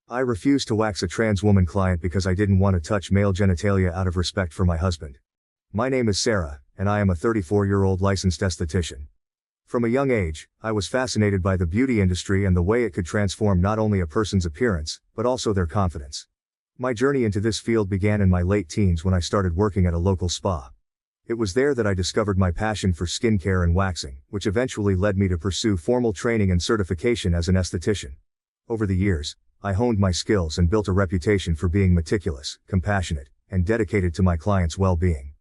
I refused to wax a trans woman client because I didn't want to touch male genitalia out of respect for my husband. My name is Sarah, and I am a 34-year-old licensed esthetician. From a young age, I was fascinated by the beauty industry and the way it could transform not only a person's appearance, but also their confidence. My journey into this field began in my late teens when I started working at a local spa. It was there that I discovered my passion for skincare and waxing, which eventually led me to pursue formal training and certification as an esthetician. Over the years, I honed my skills and built a reputation for being meticulous, compassionate, and dedicated to my clients' well-being.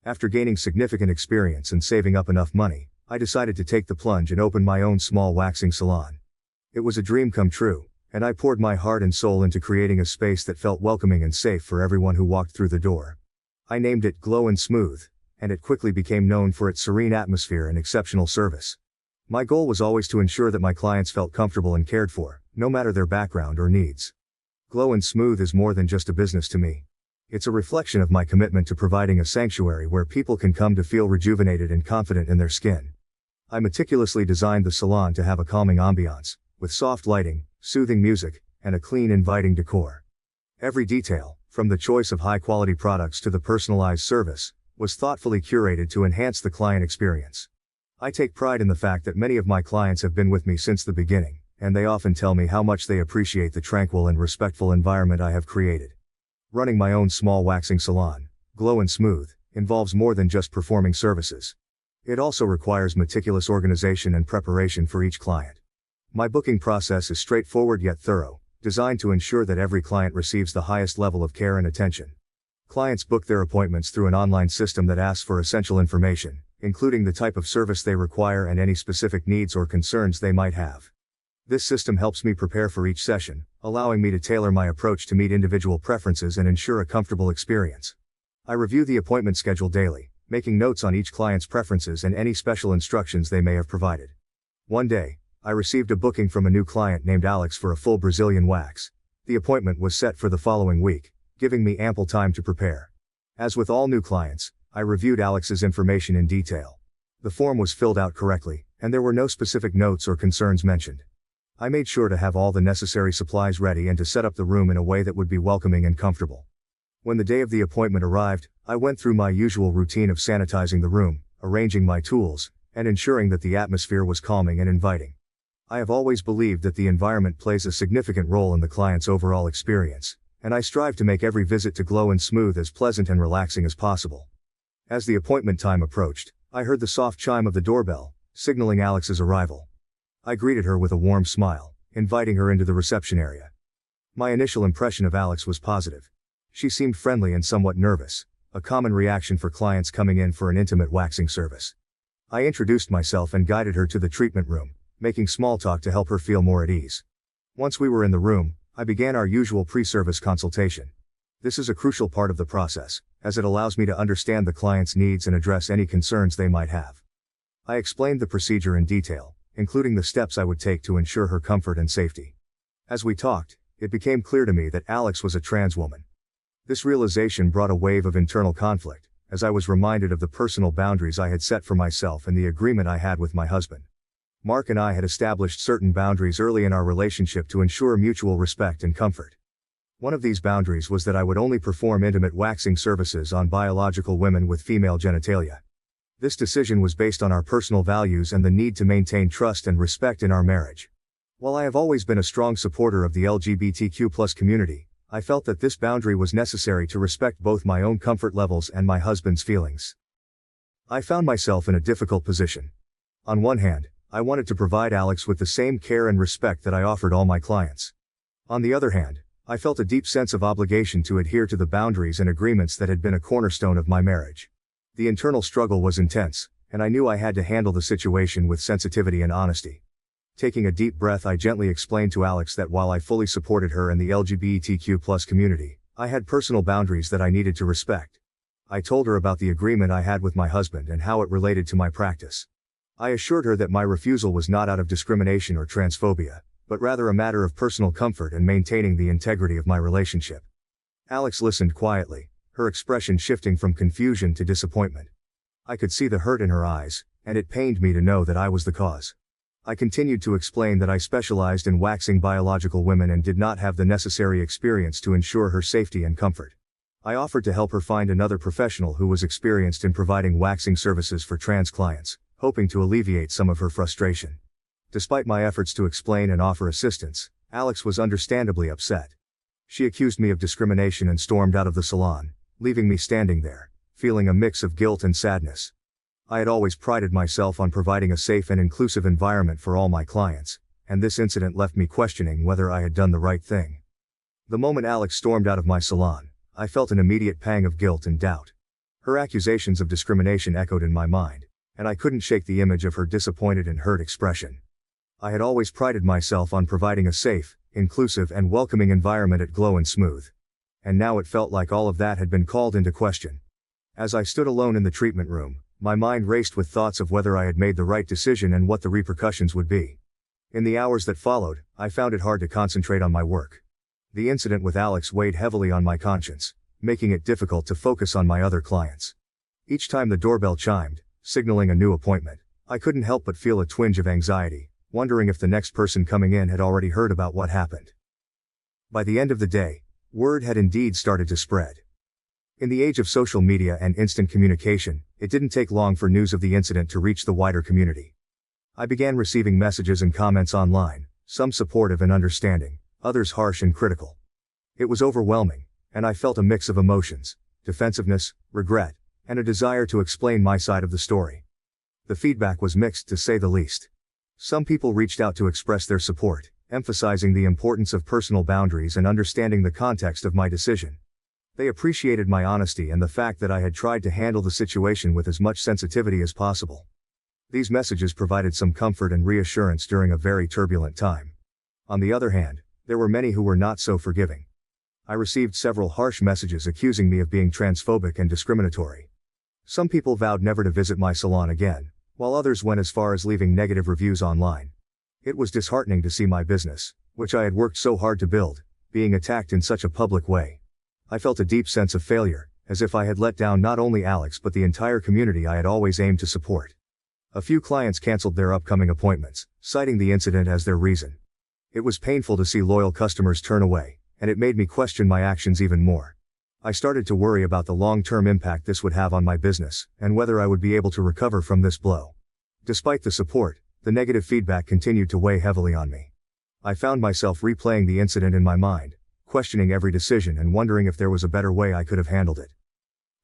After gaining significant experience and saving up enough money, I decided to take the plunge and open my own small waxing salon. It was a dream come true, and I poured my heart and soul into creating a space that felt welcoming and safe for everyone who walked through the door. I named it Glow and Smooth, and it quickly became known for its serene atmosphere and exceptional service. My goal was always to ensure that my clients felt comfortable and cared for, no matter their background or needs. Glow and Smooth is more than just a business to me. It's a reflection of my commitment to providing a sanctuary where people can come to feel rejuvenated and confident in their skin. I meticulously designed the salon to have a calming ambiance, with soft lighting, soothing music, and a clean, inviting decor. Every detail, from the choice of high-quality products to the personalized service, was thoughtfully curated to enhance the client experience. I take pride in the fact that many of my clients have been with me since the beginning, and they often tell me how much they appreciate the tranquil and respectful environment I have created. Running my own small waxing salon, Glow and Smooth, involves more than just performing services. It also requires meticulous organization and preparation for each client. My booking process is straightforward yet thorough, designed to ensure that every client receives the highest level of care and attention. Clients book their appointments through an online system that asks for essential information, including the type of service they require and any specific needs or concerns they might have. This system helps me prepare for each session, allowing me to tailor my approach to meet individual preferences and ensure a comfortable experience. I review the appointment schedule daily, making notes on each client's preferences and any special instructions they may have provided. One day, I received a booking from a new client named Alex for a full Brazilian wax. The appointment was set for the following week, giving me ample time to prepare. As with all new clients, I reviewed Alex's information in detail. The form was filled out correctly, and there were no specific notes or concerns mentioned. I made sure to have all the necessary supplies ready and to set up the room in a way that would be welcoming and comfortable. When the day of the appointment arrived, I went through my usual routine of sanitizing the room, arranging my tools, and ensuring that the atmosphere was calming and inviting. I have always believed that the environment plays a significant role in the client's overall experience, and I strive to make every visit to Glow and Smooth as pleasant and relaxing as possible. As the appointment time approached, I heard the soft chime of the doorbell, signaling Alex's arrival. I greeted her with a warm smile, inviting her into the reception area. My initial impression of Alex was positive. She seemed friendly and somewhat nervous, a common reaction for clients coming in for an intimate waxing service. I introduced myself and guided her to the treatment room, making small talk to help her feel more at ease. Once we were in the room, I began our usual pre-service consultation. This is a crucial part of the process, as it allows me to understand the client's needs and address any concerns they might have. I explained the procedure in detail, including the steps I would take to ensure her comfort and safety. As we talked, it became clear to me that Alex was a trans woman. This realization brought a wave of internal conflict, as I was reminded of the personal boundaries I had set for myself and the agreement I had with my husband. Mark and I had established certain boundaries early in our relationship to ensure mutual respect and comfort. One of these boundaries was that I would only perform intimate waxing services on biological women with female genitalia. This decision was based on our personal values and the need to maintain trust and respect in our marriage. While I have always been a strong supporter of the LGBTQ+ community, I felt that this boundary was necessary to respect both my own comfort levels and my husband's feelings. I found myself in a difficult position. On one hand, I wanted to provide Alex with the same care and respect that I offered all my clients. On the other hand, I felt a deep sense of obligation to adhere to the boundaries and agreements that had been a cornerstone of my marriage. The internal struggle was intense, and I knew I had to handle the situation with sensitivity and honesty. Taking a deep breath, I gently explained to Alex that while I fully supported her and the LGBTQ+ community, I had personal boundaries that I needed to respect. I told her about the agreement I had with my husband and how it related to my practice. I assured her that my refusal was not out of discrimination or transphobia, but rather a matter of personal comfort and maintaining the integrity of my relationship. Alex listened quietly, her expression shifting from confusion to disappointment. I could see the hurt in her eyes, and it pained me to know that I was the cause. I continued to explain that I specialized in waxing biological women and did not have the necessary experience to ensure her safety and comfort. I offered to help her find another professional who was experienced in providing waxing services for trans clients, hoping to alleviate some of her frustration. Despite my efforts to explain and offer assistance, Alex was understandably upset. She accused me of discrimination and stormed out of the salon, leaving me standing there, feeling a mix of guilt and sadness. I had always prided myself on providing a safe and inclusive environment for all my clients, and this incident left me questioning whether I had done the right thing. The moment Alex stormed out of my salon, I felt an immediate pang of guilt and doubt. Her accusations of discrimination echoed in my mind, and I couldn't shake the image of her disappointed and hurt expression. I had always prided myself on providing a safe, inclusive and welcoming environment at Glow and Smooth. And now it felt like all of that had been called into question. As I stood alone in the treatment room, my mind raced with thoughts of whether I had made the right decision and what the repercussions would be. In the hours that followed, I found it hard to concentrate on my work. The incident with Alex weighed heavily on my conscience, making it difficult to focus on my other clients. Each time the doorbell chimed, signaling a new appointment, I couldn't help but feel a twinge of anxiety, wondering if the next person coming in had already heard about what happened. By the end of the day, word had indeed started to spread. In the age of social media and instant communication, it didn't take long for news of the incident to reach the wider community. I began receiving messages and comments online, some supportive and understanding, others harsh and critical. It was overwhelming, and I felt a mix of emotions, defensiveness, regret, and a desire to explain my side of the story. The feedback was mixed to say the least. Some people reached out to express their support, emphasizing the importance of personal boundaries and understanding the context of my decision. They appreciated my honesty and the fact that I had tried to handle the situation with as much sensitivity as possible. These messages provided some comfort and reassurance during a very turbulent time. On the other hand, there were many who were not so forgiving. I received several harsh messages accusing me of being transphobic and discriminatory. Some people vowed never to visit my salon again, while others went as far as leaving negative reviews online. It was disheartening to see my business, which I had worked so hard to build, being attacked in such a public way. I felt a deep sense of failure, as if I had let down not only Alex but the entire community I had always aimed to support. A few clients canceled their upcoming appointments, citing the incident as their reason. It was painful to see loyal customers turn away, and it made me question my actions even more. I started to worry about the long-term impact this would have on my business, and whether I would be able to recover from this blow. Despite the support, the negative feedback continued to weigh heavily on me. I found myself replaying the incident in my mind, questioning every decision and wondering if there was a better way I could have handled it.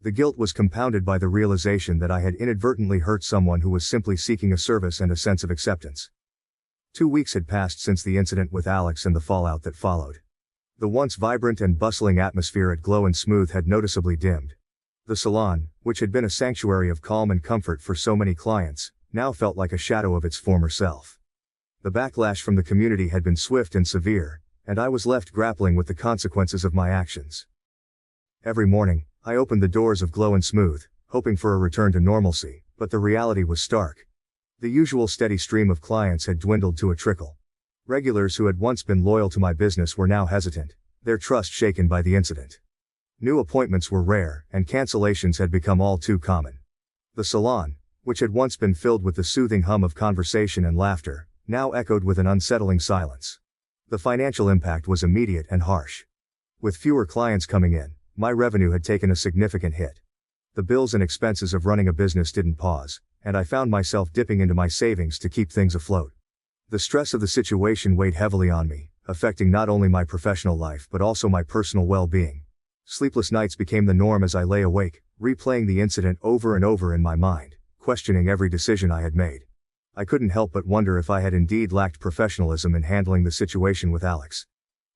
The guilt was compounded by the realization that I had inadvertently hurt someone who was simply seeking a service and a sense of acceptance. 2 weeks had passed since the incident with Alex and the fallout that followed. The once vibrant and bustling atmosphere at Glow and Smooth had noticeably dimmed. The salon, which had been a sanctuary of calm and comfort for so many clients, now felt like a shadow of its former self. The backlash from the community had been swift and severe, and I was left grappling with the consequences of my actions. Every morning, I opened the doors of Glow and Smooth, hoping for a return to normalcy, but the reality was stark. The usual steady stream of clients had dwindled to a trickle. Regulars who had once been loyal to my business were now hesitant, their trust shaken by the incident. New appointments were rare, and cancellations had become all too common. The salon, which had once been filled with the soothing hum of conversation and laughter, now echoed with an unsettling silence. The financial impact was immediate and harsh. With fewer clients coming in, my revenue had taken a significant hit. The bills and expenses of running a business didn't pause, and I found myself dipping into my savings to keep things afloat. The stress of the situation weighed heavily on me, affecting not only my professional life but also my personal well-being. Sleepless nights became the norm as I lay awake, replaying the incident over and over in my mind, questioning every decision I had made. I couldn't help but wonder if I had indeed lacked professionalism in handling the situation with Alex.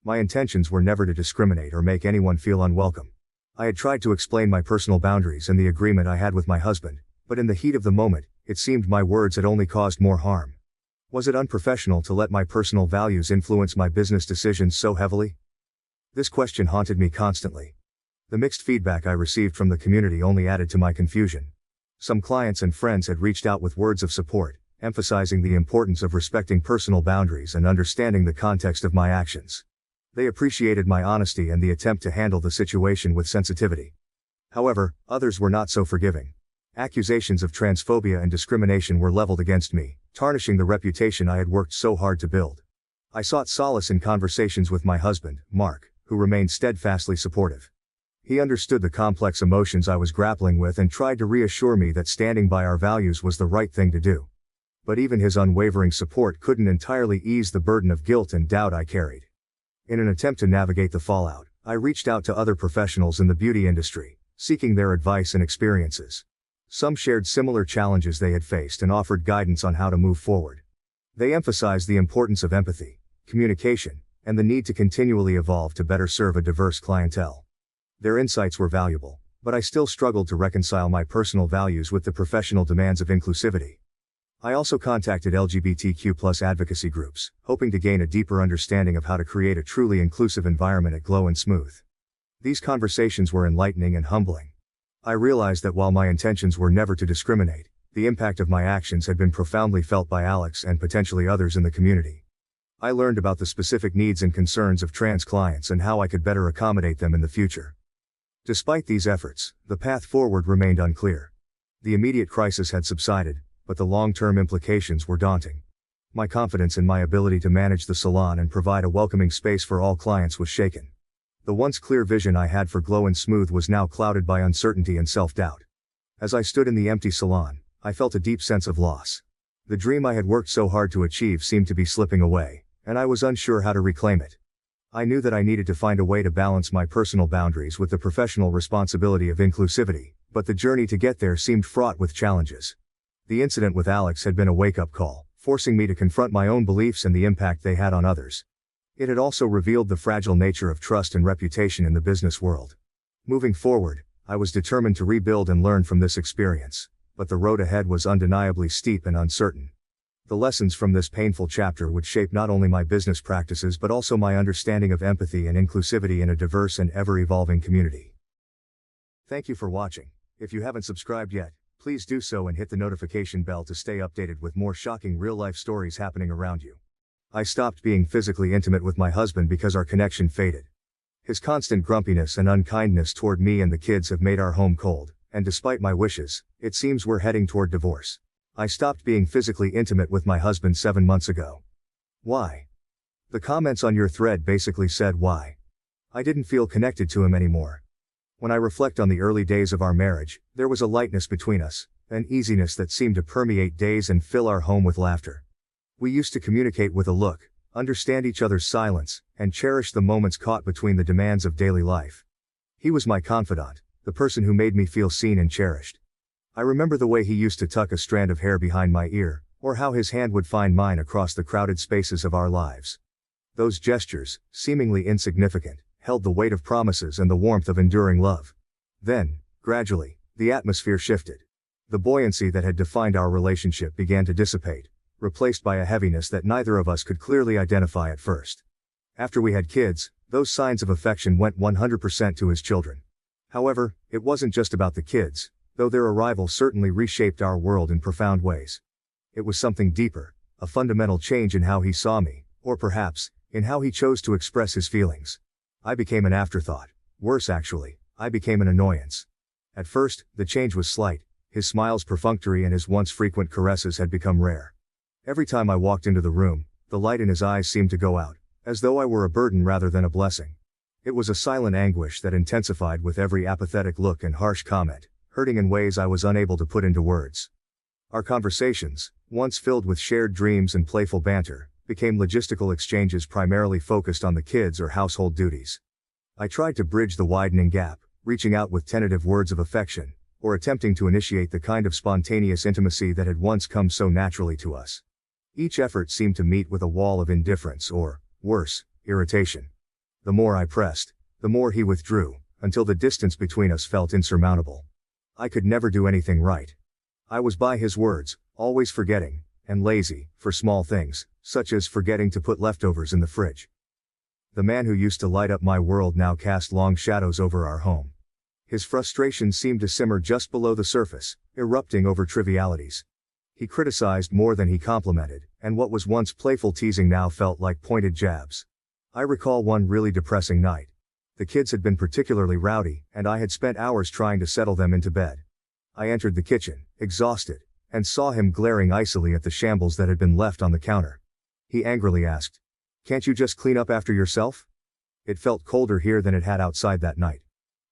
My intentions were never to discriminate or make anyone feel unwelcome. I had tried to explain my personal boundaries and the agreement I had with my husband, but in the heat of the moment, it seemed my words had only caused more harm. Was it unprofessional to let my personal values influence my business decisions so heavily? This question haunted me constantly. The mixed feedback I received from the community only added to my confusion. Some clients and friends had reached out with words of support, emphasizing the importance of respecting personal boundaries and understanding the context of my actions. They appreciated my honesty and the attempt to handle the situation with sensitivity. However, others were not so forgiving. Accusations of transphobia and discrimination were leveled against me, tarnishing the reputation I had worked so hard to build. I sought solace in conversations with my husband, Mark, who remained steadfastly supportive. He understood the complex emotions I was grappling with and tried to reassure me that standing by our values was the right thing to do. But even his unwavering support couldn't entirely ease the burden of guilt and doubt I carried. In an attempt to navigate the fallout, I reached out to other professionals in the beauty industry, seeking their advice and experiences. Some shared similar challenges they had faced and offered guidance on how to move forward. They emphasized the importance of empathy, communication, and the need to continually evolve to better serve a diverse clientele. Their insights were valuable, but I still struggled to reconcile my personal values with the professional demands of inclusivity. I also contacted LGBTQ+ advocacy groups, hoping to gain a deeper understanding of how to create a truly inclusive environment at Glow and Smooth. These conversations were enlightening and humbling. I realized that while my intentions were never to discriminate, the impact of my actions had been profoundly felt by Alex and potentially others in the community. I learned about the specific needs and concerns of trans clients and how I could better accommodate them in the future. Despite these efforts, the path forward remained unclear. The immediate crisis had subsided, but the long-term implications were daunting. My confidence in my ability to manage the salon and provide a welcoming space for all clients was shaken. The once clear vision I had for Glow and Smooth was now clouded by uncertainty and self-doubt. As I stood in the empty salon, I felt a deep sense of loss. The dream I had worked so hard to achieve seemed to be slipping away, and I was unsure how to reclaim it. I knew that I needed to find a way to balance my personal boundaries with the professional responsibility of inclusivity, but the journey to get there seemed fraught with challenges. The incident with Alex had been a wake-up call, forcing me to confront my own beliefs and the impact they had on others. It had also revealed the fragile nature of trust and reputation in the business world. Moving forward, I was determined to rebuild and learn from this experience, but the road ahead was undeniably steep and uncertain. The lessons from this painful chapter would shape not only my business practices but also my understanding of empathy and inclusivity in a diverse and ever-evolving community. Thank you for watching. If you haven't subscribed yet, please do so and hit the notification bell to stay updated with more shocking real-life stories happening around you. I stopped being physically intimate with my husband because our connection faded. His constant grumpiness and unkindness toward me and the kids have made our home cold, and despite my wishes, it seems we're heading toward divorce. I stopped being physically intimate with my husband 7 months ago. Why? The comments on your thread basically said why. I didn't feel connected to him anymore. When I reflect on the early days of our marriage, there was a lightness between us, an easiness that seemed to permeate days and fill our home with laughter. We used to communicate with a look, understand each other's silence, and cherish the moments caught between the demands of daily life. He was my confidant, the person who made me feel seen and cherished. I remember the way he used to tuck a strand of hair behind my ear, or how his hand would find mine across the crowded spaces of our lives. Those gestures, seemingly insignificant, held the weight of promises and the warmth of enduring love. Then, gradually, the atmosphere shifted. The buoyancy that had defined our relationship began to dissipate, replaced by a heaviness that neither of us could clearly identify at first. After we had kids, those signs of affection went 100% to his children. However, it wasn't just about the kids, though their arrival certainly reshaped our world in profound ways. It was something deeper, a fundamental change in how he saw me, or perhaps, in how he chose to express his feelings. I became an afterthought. Worse actually, I became an annoyance. At first, the change was slight. His smiles perfunctory and his once frequent caresses had become rare. Every time I walked into the room, the light in his eyes seemed to go out, as though I were a burden rather than a blessing. It was a silent anguish that intensified with every apathetic look and harsh comment, hurting in ways I was unable to put into words. Our conversations, once filled with shared dreams and playful banter, became logistical exchanges primarily focused on the kids or household duties. I tried to bridge the widening gap, reaching out with tentative words of affection, or attempting to initiate the kind of spontaneous intimacy that had once come so naturally to us. Each effort seemed to meet with a wall of indifference or, worse, irritation. The more I pressed, the more he withdrew, until the distance between us felt insurmountable. I could never do anything right. I was by his words, always forgetting, and lazy, for small things, such as forgetting to put leftovers in the fridge. The man who used to light up my world now cast long shadows over our home. His frustration seemed to simmer just below the surface, erupting over trivialities. He criticized more than he complimented, and what was once playful teasing now felt like pointed jabs. I recall one really depressing night. The kids had been particularly rowdy, and I had spent hours trying to settle them into bed. I entered the kitchen, exhausted, and saw him glaring icily at the shambles that had been left on the counter. He angrily asked, "Can't you just clean up after yourself?" It felt colder here than it had outside that night.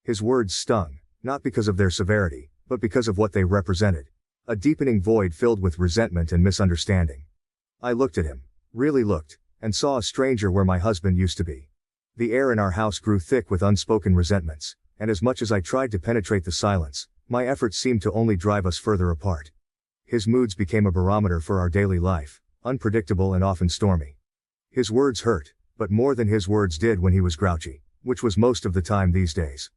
His words stung, not because of their severity, but because of what they represented. A deepening void filled with resentment and misunderstanding. I looked at him, really looked, and saw a stranger where my husband used to be. The air in our house grew thick with unspoken resentments, and as much as I tried to penetrate the silence, my efforts seemed to only drive us further apart. His moods became a barometer for our daily life, unpredictable and often stormy. His words hurt, but more than his words did when he was grouchy, which was most of the time these days.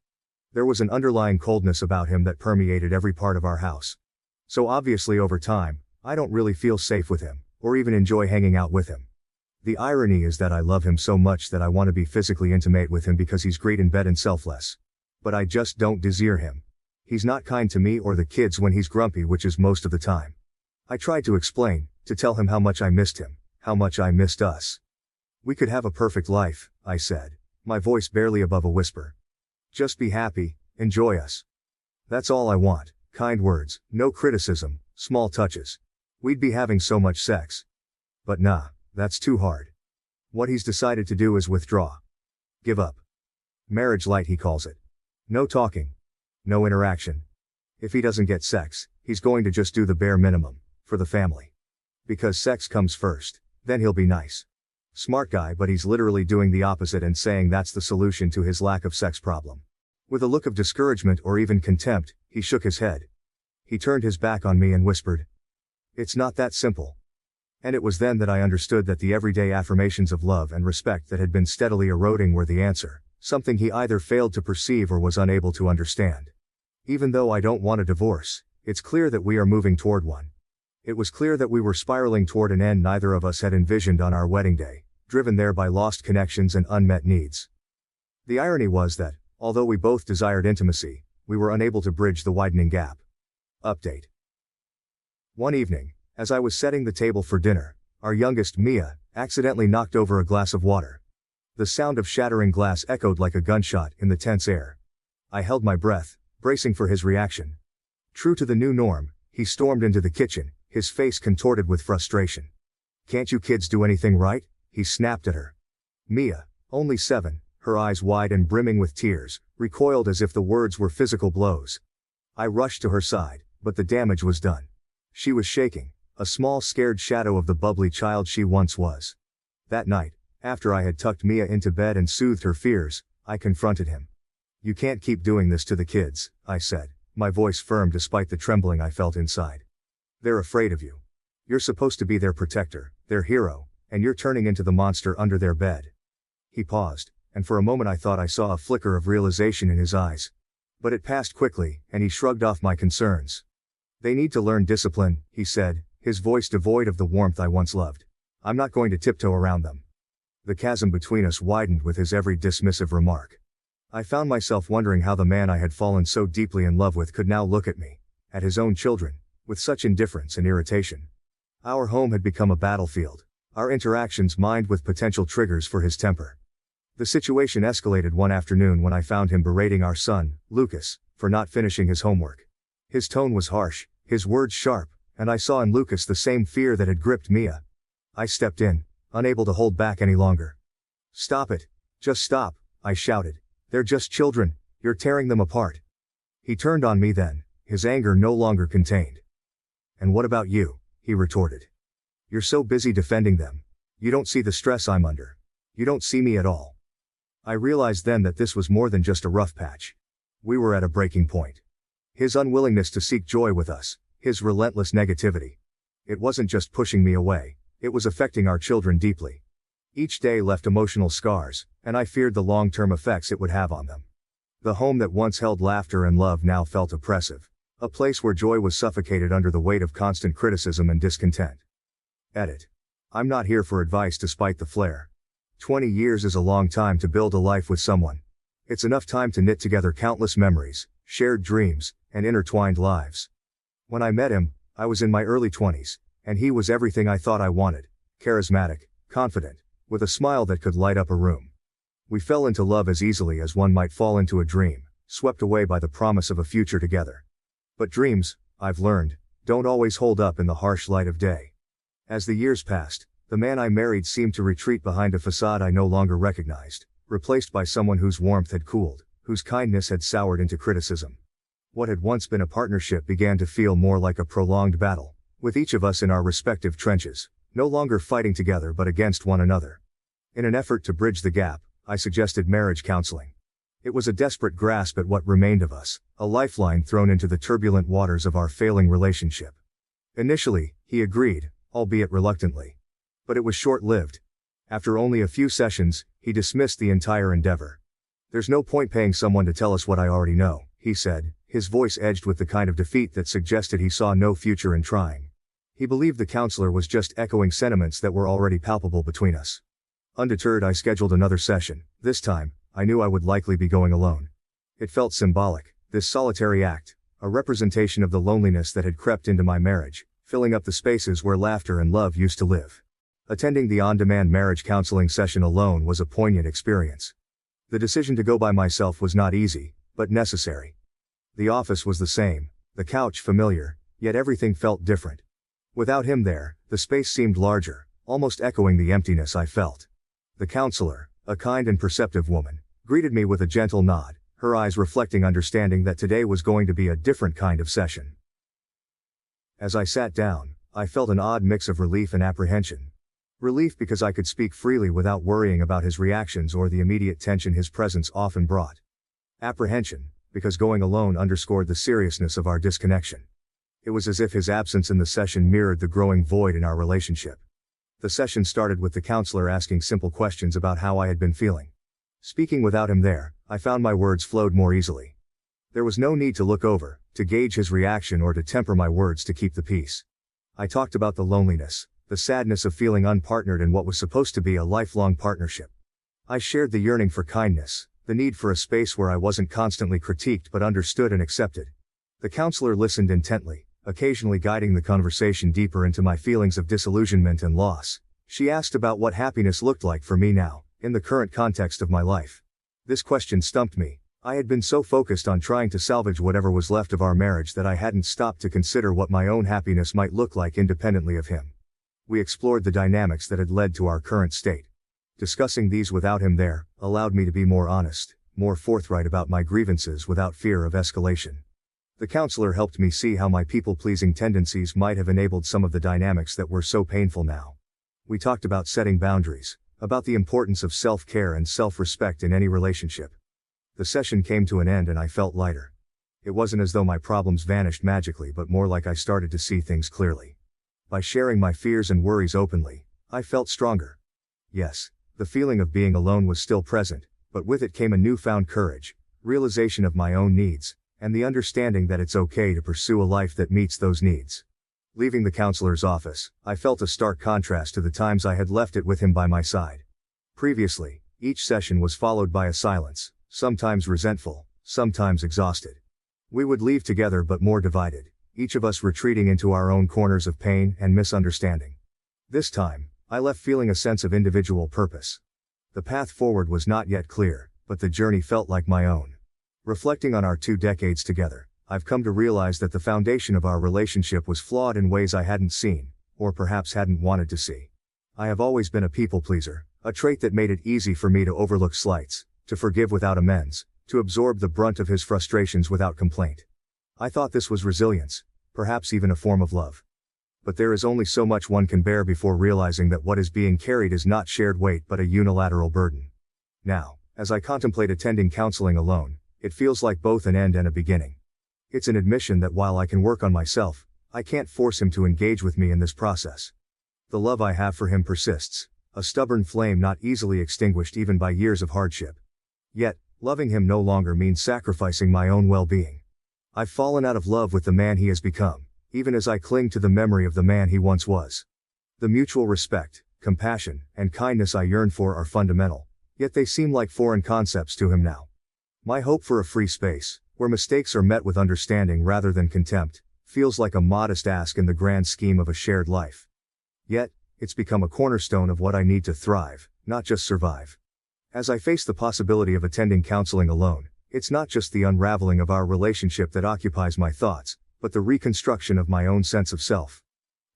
There was an underlying coldness about him that permeated every part of our house. So obviously over time, I don't really feel safe with him, or even enjoy hanging out with him. The irony is that I love him so much that I want to be physically intimate with him because he's great in bed and selfless. But I just don't desire him. He's not kind to me or the kids when he's grumpy, which is most of the time. I tried to explain, to tell him how much I missed him, how much I missed us. "We could have a perfect life," I said, my voice barely above a whisper. "Just be happy, enjoy us. That's all I want, kind words, no criticism, small touches. We'd be having so much sex. But nah, that's too hard. What he's decided to do is withdraw. Give up. Marriage light, he calls it. No talking. No interaction. If he doesn't get sex, he's going to just do the bare minimum, for the family. Because sex comes first, then he'll be nice. Smart guy, but he's literally doing the opposite and saying that's the solution to his lack of sex problem. With a look of discouragement or even contempt, he shook his head. He turned his back on me and whispered, "It's not that simple." And it was then that I understood that the everyday affirmations of love and respect that had been steadily eroding were the answer, something he either failed to perceive or was unable to understand. Even though I don't want a divorce, it's clear that we are moving toward one. It was clear that we were spiraling toward an end neither of us had envisioned on our wedding day, driven there by lost connections and unmet needs. The irony was that, although we both desired intimacy, we were unable to bridge the widening gap. Update. One evening, as I was setting the table for dinner, our youngest, Mia, accidentally knocked over a glass of water. The sound of shattering glass echoed like a gunshot in the tense air. I held my breath, bracing for his reaction. True to the new norm, he stormed into the kitchen, his face contorted with frustration. "Can't you kids do anything right?" he snapped at her. Mia, only 7, her eyes wide and brimming with tears, recoiled as if the words were physical blows. I rushed to her side, but the damage was done. She was shaking, a small scared shadow of the bubbly child she once was. That night, after I had tucked Mia into bed and soothed her fears, I confronted him. "You can't keep doing this to the kids," I said, my voice firm despite the trembling I felt inside. "They're afraid of you. You're supposed to be their protector, their hero, and you're turning into the monster under their bed." He paused, and for a moment I thought I saw a flicker of realization in his eyes. But it passed quickly, and he shrugged off my concerns. "They need to learn discipline," he said, his voice devoid of the warmth I once loved. "I'm not going to tiptoe around them." The chasm between us widened with his every dismissive remark. I found myself wondering how the man I had fallen so deeply in love with could now look at me, at his own children, with such indifference and irritation. Our home had become a battlefield, our interactions mined with potential triggers for his temper. The situation escalated one afternoon when I found him berating our son, Lucas, for not finishing his homework. His tone was harsh, his words sharp, and I saw in Lucas the same fear that had gripped Mia. I stepped in, unable to hold back any longer. "Stop it. Just stop," I shouted. "They're just children, you're tearing them apart." He turned on me then, his anger no longer contained. "And what about you?" he retorted. "You're so busy defending them. You don't see the stress I'm under. You don't see me at all." I realized then that this was more than just a rough patch. We were at a breaking point. His unwillingness to seek joy with us, his relentless negativity. It wasn't just pushing me away, it was affecting our children deeply. Each day left emotional scars, and I feared the long-term effects it would have on them. The home that once held laughter and love now felt oppressive, a place where joy was suffocated under the weight of constant criticism and discontent. Edit. I'm not here for advice despite the flair. 20 years is a long time to build a life with someone. It's enough time to knit together countless memories, shared dreams, and intertwined lives. When I met him, I was in my early 20s, and he was everything I thought I wanted: charismatic, confident, with a smile that could light up a room. We fell into love as easily as one might fall into a dream, swept away by the promise of a future together. But dreams, I've learned, don't always hold up in the harsh light of day. As the years passed, the man I married seemed to retreat behind a facade I no longer recognized, replaced by someone whose warmth had cooled, whose kindness had soured into criticism. What had once been a partnership began to feel more like a prolonged battle, with each of us in our respective trenches, no longer fighting together but against one another. In an effort to bridge the gap, I suggested marriage counseling. It was a desperate grasp at what remained of us, a lifeline thrown into the turbulent waters of our failing relationship. Initially, he agreed, albeit reluctantly. But it was short-lived. After only a few sessions, he dismissed the entire endeavor. "There's no point paying someone to tell us what I already know," he said, his voice edged with the kind of defeat that suggested he saw no future in trying. He believed the counselor was just echoing sentiments that were already palpable between us. Undeterred, I scheduled another session. This time, I knew I would likely be going alone. It felt symbolic, this solitary act, a representation of the loneliness that had crept into my marriage, filling up the spaces where laughter and love used to live. Attending the on-demand marriage counseling session alone was a poignant experience. The decision to go by myself was not easy, but necessary. The office was the same, the couch familiar, yet everything felt different. Without him there, the space seemed larger, almost echoing the emptiness I felt. The counselor, a kind and perceptive woman, greeted me with a gentle nod, her eyes reflecting understanding that today was going to be a different kind of session. As I sat down, I felt an odd mix of relief and apprehension. Relief because I could speak freely without worrying about his reactions or the immediate tension his presence often brought. Apprehension, because going alone underscored the seriousness of our disconnection. It was as if his absence in the session mirrored the growing void in our relationship. The session started with the counselor asking simple questions about how I had been feeling. Speaking without him there, I found my words flowed more easily. There was no need to look over, to gauge his reaction or to temper my words to keep the peace. I talked about the loneliness, the sadness of feeling unpartnered in what was supposed to be a lifelong partnership. I shared the yearning for kindness, the need for a space where I wasn't constantly critiqued but understood and accepted. The counselor listened intently, occasionally guiding the conversation deeper into my feelings of disillusionment and loss. She asked about what happiness looked like for me now, in the current context of my life. This question stumped me. I had been so focused on trying to salvage whatever was left of our marriage that I hadn't stopped to consider what my own happiness might look like independently of him. We explored the dynamics that had led to our current state. Discussing these without him there allowed me to be more honest, more forthright about my grievances without fear of escalation. The counselor helped me see how my people-pleasing tendencies might have enabled some of the dynamics that were so painful now. We talked about setting boundaries, about the importance of self-care and self-respect in any relationship. The session came to an end and I felt lighter. It wasn't as though my problems vanished magically, but more like I started to see things clearly. By sharing my fears and worries openly, I felt stronger. Yes, the feeling of being alone was still present, but with it came a newfound courage, realization of my own needs, and the understanding that it's okay to pursue a life that meets those needs. Leaving the counselor's office, I felt a stark contrast to the times I had left it with him by my side. Previously, each session was followed by a silence, sometimes resentful, sometimes exhausted. We would leave together but more divided, each of us retreating into our own corners of pain and misunderstanding. This time, I left feeling a sense of individual purpose. The path forward was not yet clear, but the journey felt like my own. Reflecting on our 2 decades together, I've come to realize that the foundation of our relationship was flawed in ways I hadn't seen, or perhaps hadn't wanted to see. I have always been a people pleaser, a trait that made it easy for me to overlook slights, to forgive without amends, to absorb the brunt of his frustrations without complaint. I thought this was resilience, perhaps even a form of love. But there is only so much one can bear before realizing that what is being carried is not shared weight but a unilateral burden. Now, as I contemplate attending counseling alone, it feels like both an end and a beginning. It's an admission that while I can work on myself, I can't force him to engage with me in this process. The love I have for him persists, a stubborn flame not easily extinguished even by years of hardship. Yet, loving him no longer means sacrificing my own well-being. I've fallen out of love with the man he has become, even as I cling to the memory of the man he once was. The mutual respect, compassion, and kindness I yearn for are fundamental, yet they seem like foreign concepts to him now. My hope for a free space, where mistakes are met with understanding rather than contempt, feels like a modest ask in the grand scheme of a shared life. Yet, it's become a cornerstone of what I need to thrive, not just survive. As I face the possibility of attending counseling alone, it's not just the unraveling of our relationship that occupies my thoughts, but the reconstruction of my own sense of self.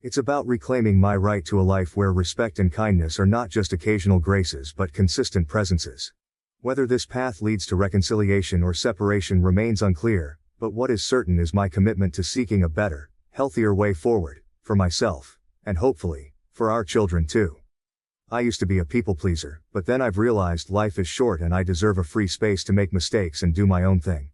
It's about reclaiming my right to a life where respect and kindness are not just occasional graces but consistent presences. Whether this path leads to reconciliation or separation remains unclear, but what is certain is my commitment to seeking a better, healthier way forward, for myself, and hopefully, for our children too. I used to be a people pleaser, but then I've realized life is short and I deserve a free space to make mistakes and do my own thing.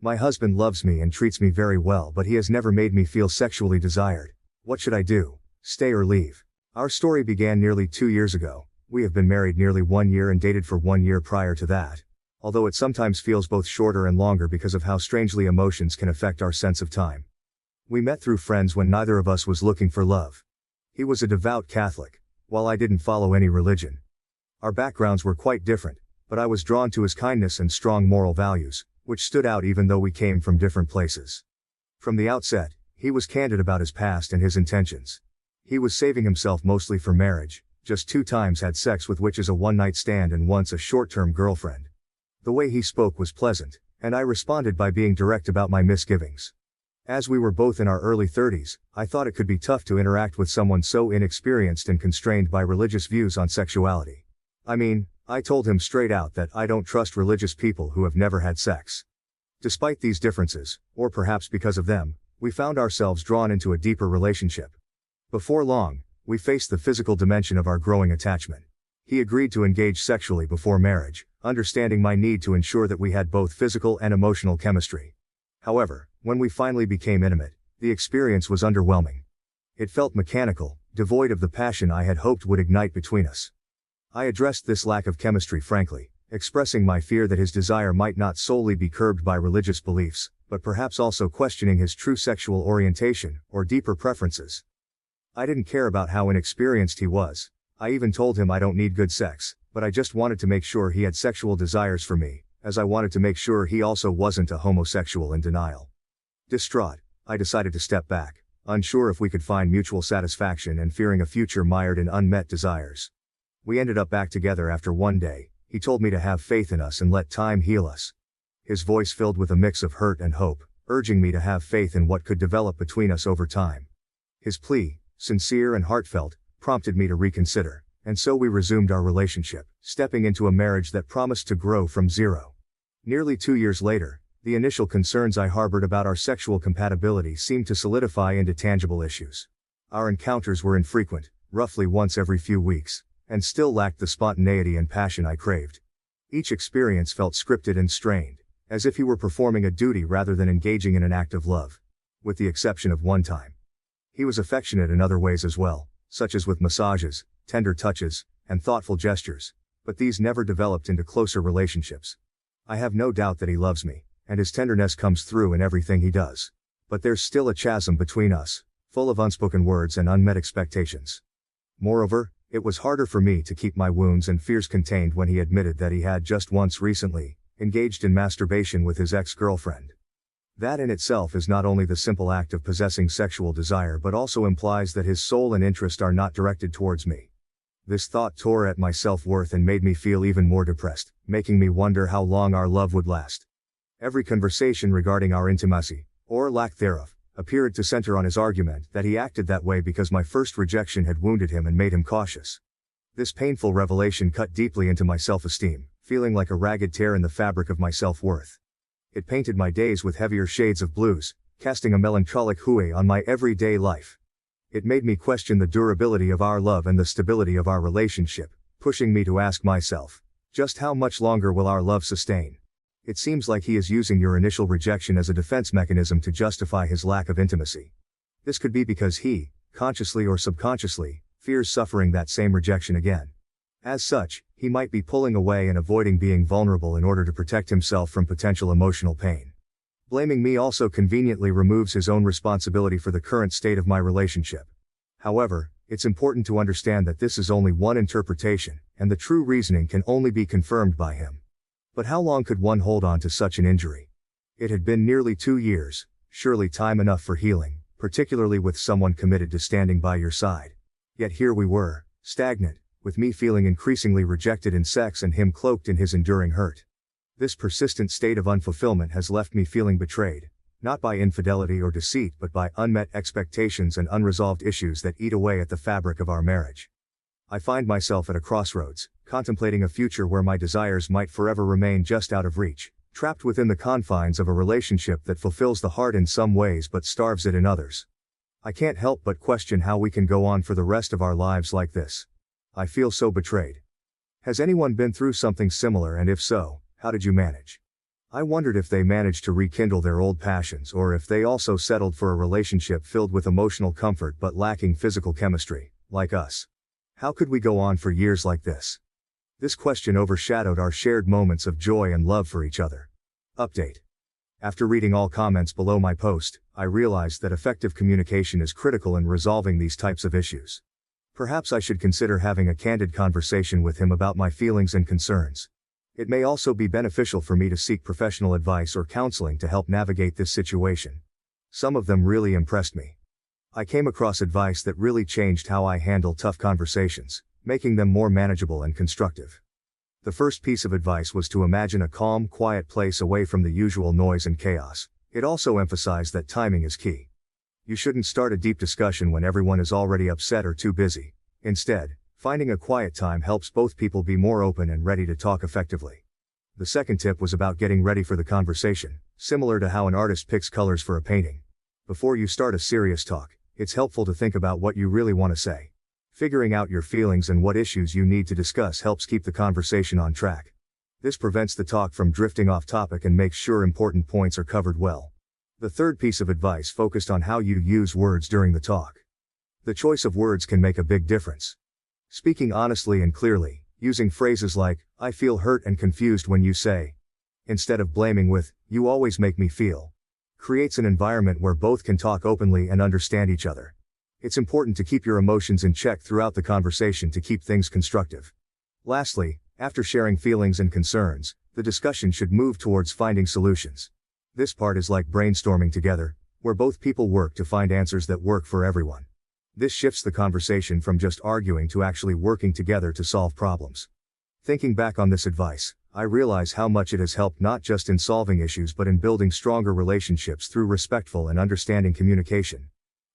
My husband loves me and treats me very well, but he has never made me feel sexually desired. What should I do? Stay or leave? Our story began nearly 2 years ago. We have been married nearly 1 year and dated for 1 year prior to that. Although it sometimes feels both shorter and longer because of how strangely emotions can affect our sense of time. We met through friends when neither of us was looking for love. He was a devout Catholic, while I didn't follow any religion. Our backgrounds were quite different, but I was drawn to his kindness and strong moral values, which stood out even though we came from different places. From the outset, he was candid about his past and his intentions. He was saving himself mostly for marriage, just 2 times had sex with, which is a one-night stand, and once a short-term girlfriend. The way he spoke was pleasant, and I responded by being direct about my misgivings. As we were both in our early 30s, I thought it could be tough to interact with someone so inexperienced and constrained by religious views on sexuality. I told him straight out that I don't trust religious people who have never had sex. Despite these differences, or perhaps because of them, we found ourselves drawn into a deeper relationship. Before long, we faced the physical dimension of our growing attachment. He agreed to engage sexually before marriage, understanding my need to ensure that we had both physical and emotional chemistry. However, when we finally became intimate, the experience was underwhelming. It felt mechanical, devoid of the passion I had hoped would ignite between us. I addressed this lack of chemistry frankly, expressing my fear that his desire might not solely be curbed by religious beliefs, but perhaps also questioning his true sexual orientation, or deeper preferences. I didn't care about how inexperienced he was. I even told him I don't need good sex, but I just wanted to make sure he had sexual desires for me, as I wanted to make sure he also wasn't a homosexual in denial. Distraught, I decided to step back, unsure if we could find mutual satisfaction and fearing a future mired in unmet desires. We ended up back together after one day. He told me to have faith in us and let time heal us. His voice filled with a mix of hurt and hope, urging me to have faith in what could develop between us over time. His plea, sincere and heartfelt, prompted me to reconsider, and so we resumed our relationship, stepping into a marriage that promised to grow from zero. Nearly 2 years later, the initial concerns I harbored about our sexual compatibility seemed to solidify into tangible issues. Our encounters were infrequent, roughly once every few weeks, and still lacked the spontaneity and passion I craved. Each experience felt scripted and strained, as if he were performing a duty rather than engaging in an act of love. With the exception of one time. He was affectionate in other ways as well, such as with massages, tender touches, and thoughtful gestures, but these never developed into closer relationships. I have no doubt that he loves me, and his tenderness comes through in everything he does. But there's still a chasm between us, full of unspoken words and unmet expectations. Moreover, it was harder for me to keep my wounds and fears contained when he admitted that he had just once recently engaged in masturbation with his ex-girlfriend. That in itself is not only the simple act of possessing sexual desire but also implies that his soul and interest are not directed towards me. This thought tore at my self-worth and made me feel even more depressed, making me wonder how long our love would last. Every conversation regarding our intimacy, or lack thereof, appeared to center on his argument that he acted that way because my first rejection had wounded him and made him cautious. This painful revelation cut deeply into my self-esteem, feeling like a ragged tear in the fabric of my self-worth. It painted my days with heavier shades of blues, casting a melancholic hue on my everyday life. It made me question the durability of our love and the stability of our relationship, pushing me to ask myself, just how much longer will our love sustain? It seems like he is using your initial rejection as a defense mechanism to justify his lack of intimacy. This could be because he, consciously or subconsciously, fears suffering that same rejection again. As such, he might be pulling away and avoiding being vulnerable in order to protect himself from potential emotional pain. Blaming me also conveniently removes his own responsibility for the current state of my relationship. However, it's important to understand that this is only one interpretation, and the true reasoning can only be confirmed by him. But how long could one hold on to such an injury? It had been nearly 2 years, surely time enough for healing, particularly with someone committed to standing by your side. Yet here we were, stagnant, with me feeling increasingly rejected in sex and him cloaked in his enduring hurt. This persistent state of unfulfillment has left me feeling betrayed, not by infidelity or deceit but by unmet expectations and unresolved issues that eat away at the fabric of our marriage. I find myself at a crossroads, contemplating a future where my desires might forever remain just out of reach, trapped within the confines of a relationship that fulfills the heart in some ways but starves it in others. I can't help but question how we can go on for the rest of our lives like this. I feel so betrayed. Has anyone been through something similar, and if so, how did you manage? I wondered if they managed to rekindle their old passions or if they also settled for a relationship filled with emotional comfort but lacking physical chemistry, like us. How could we go on for years like this? This question overshadowed our shared moments of joy and love for each other. Update. After reading all comments below my post, I realized that effective communication is critical in resolving these types of issues. Perhaps I should consider having a candid conversation with him about my feelings and concerns. It may also be beneficial for me to seek professional advice or counseling to help navigate this situation. Some of them really impressed me. I came across advice that really changed how I handle tough conversations, making them more manageable and constructive. The first piece of advice was to imagine a calm, quiet place away from the usual noise and chaos. It also emphasized that timing is key. You shouldn't start a deep discussion when everyone is already upset or too busy. Instead, finding a quiet time helps both people be more open and ready to talk effectively. The second tip was about getting ready for the conversation, similar to how an artist picks colors for a painting. Before you start a serious talk, it's helpful to think about what you really want to say. Figuring out your feelings and what issues you need to discuss helps keep the conversation on track. This prevents the talk from drifting off topic and makes sure important points are covered well. The third piece of advice focused on how you use words during the talk. The choice of words can make a big difference. Speaking honestly and clearly, using phrases like, "I feel hurt and confused when you say," instead of blaming with, "You always make me feel," creates an environment where both can talk openly and understand each other. It's important to keep your emotions in check throughout the conversation to keep things constructive. Lastly, after sharing feelings and concerns, the discussion should move towards finding solutions. This part is like brainstorming together, where both people work to find answers that work for everyone. This shifts the conversation from just arguing to actually working together to solve problems. Thinking back on this advice, I realize how much it has helped not just in solving issues but in building stronger relationships through respectful and understanding communication.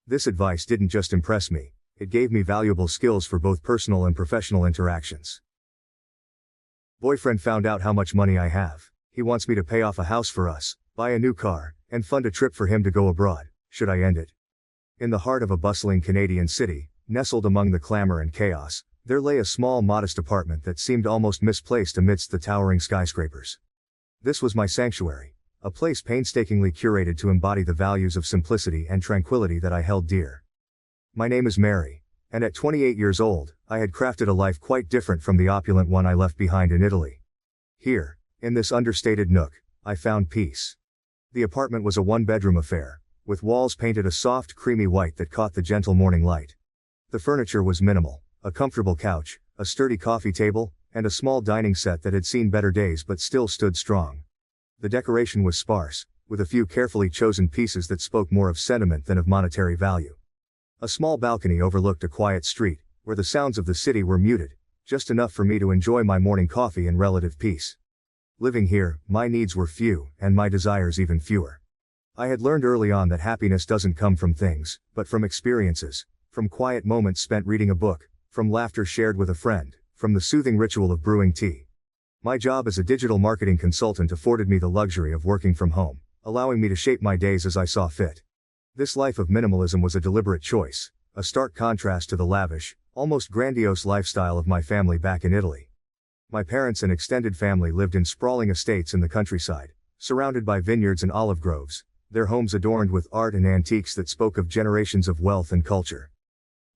This advice didn't just impress me, it gave me valuable skills for both personal and professional interactions. Boyfriend found out how much money I have. He wants me to pay off a house for us, buy a new car, and fund a trip for him to go abroad. Should I end it? In the heart of a bustling Canadian city, nestled among the clamor and chaos, there lay a small modest apartment that seemed almost misplaced amidst the towering skyscrapers. This was my sanctuary, a place painstakingly curated to embody the values of simplicity and tranquility that I held dear. My name is Mary, and at 28 years old, I had crafted a life quite different from the opulent one I left behind in Italy. Here, in this understated nook, I found peace. The apartment was a one-bedroom affair, with walls painted a soft creamy white that caught the gentle morning light. The furniture was minimal. A comfortable couch, a sturdy coffee table, and a small dining set that had seen better days but still stood strong. The decoration was sparse, with a few carefully chosen pieces that spoke more of sentiment than of monetary value. A small balcony overlooked a quiet street, where the sounds of the city were muted, just enough for me to enjoy my morning coffee in relative peace. Living here, my needs were few, and my desires even fewer. I had learned early on that happiness doesn't come from things, but from experiences, from quiet moments spent reading a book, from laughter shared with a friend, from the soothing ritual of brewing tea. My job as a digital marketing consultant afforded me the luxury of working from home, allowing me to shape my days as I saw fit. This life of minimalism was a deliberate choice, a stark contrast to the lavish, almost grandiose lifestyle of my family back in Italy. My parents and extended family lived in sprawling estates in the countryside, surrounded by vineyards and olive groves, their homes adorned with art and antiques that spoke of generations of wealth and culture.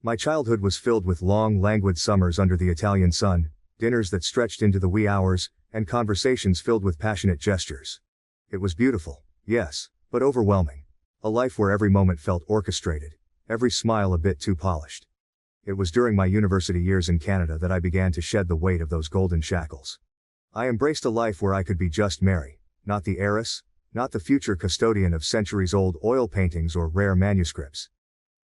My childhood was filled with long, languid summers under the Italian sun, dinners that stretched into the wee hours, and conversations filled with passionate gestures. It was beautiful, yes, but overwhelming. A life where every moment felt orchestrated, every smile a bit too polished. It was during my university years in Canada that I began to shed the weight of those golden shackles. I embraced a life where I could be just Mary, not the heiress, not the future custodian of centuries-old oil paintings or rare manuscripts.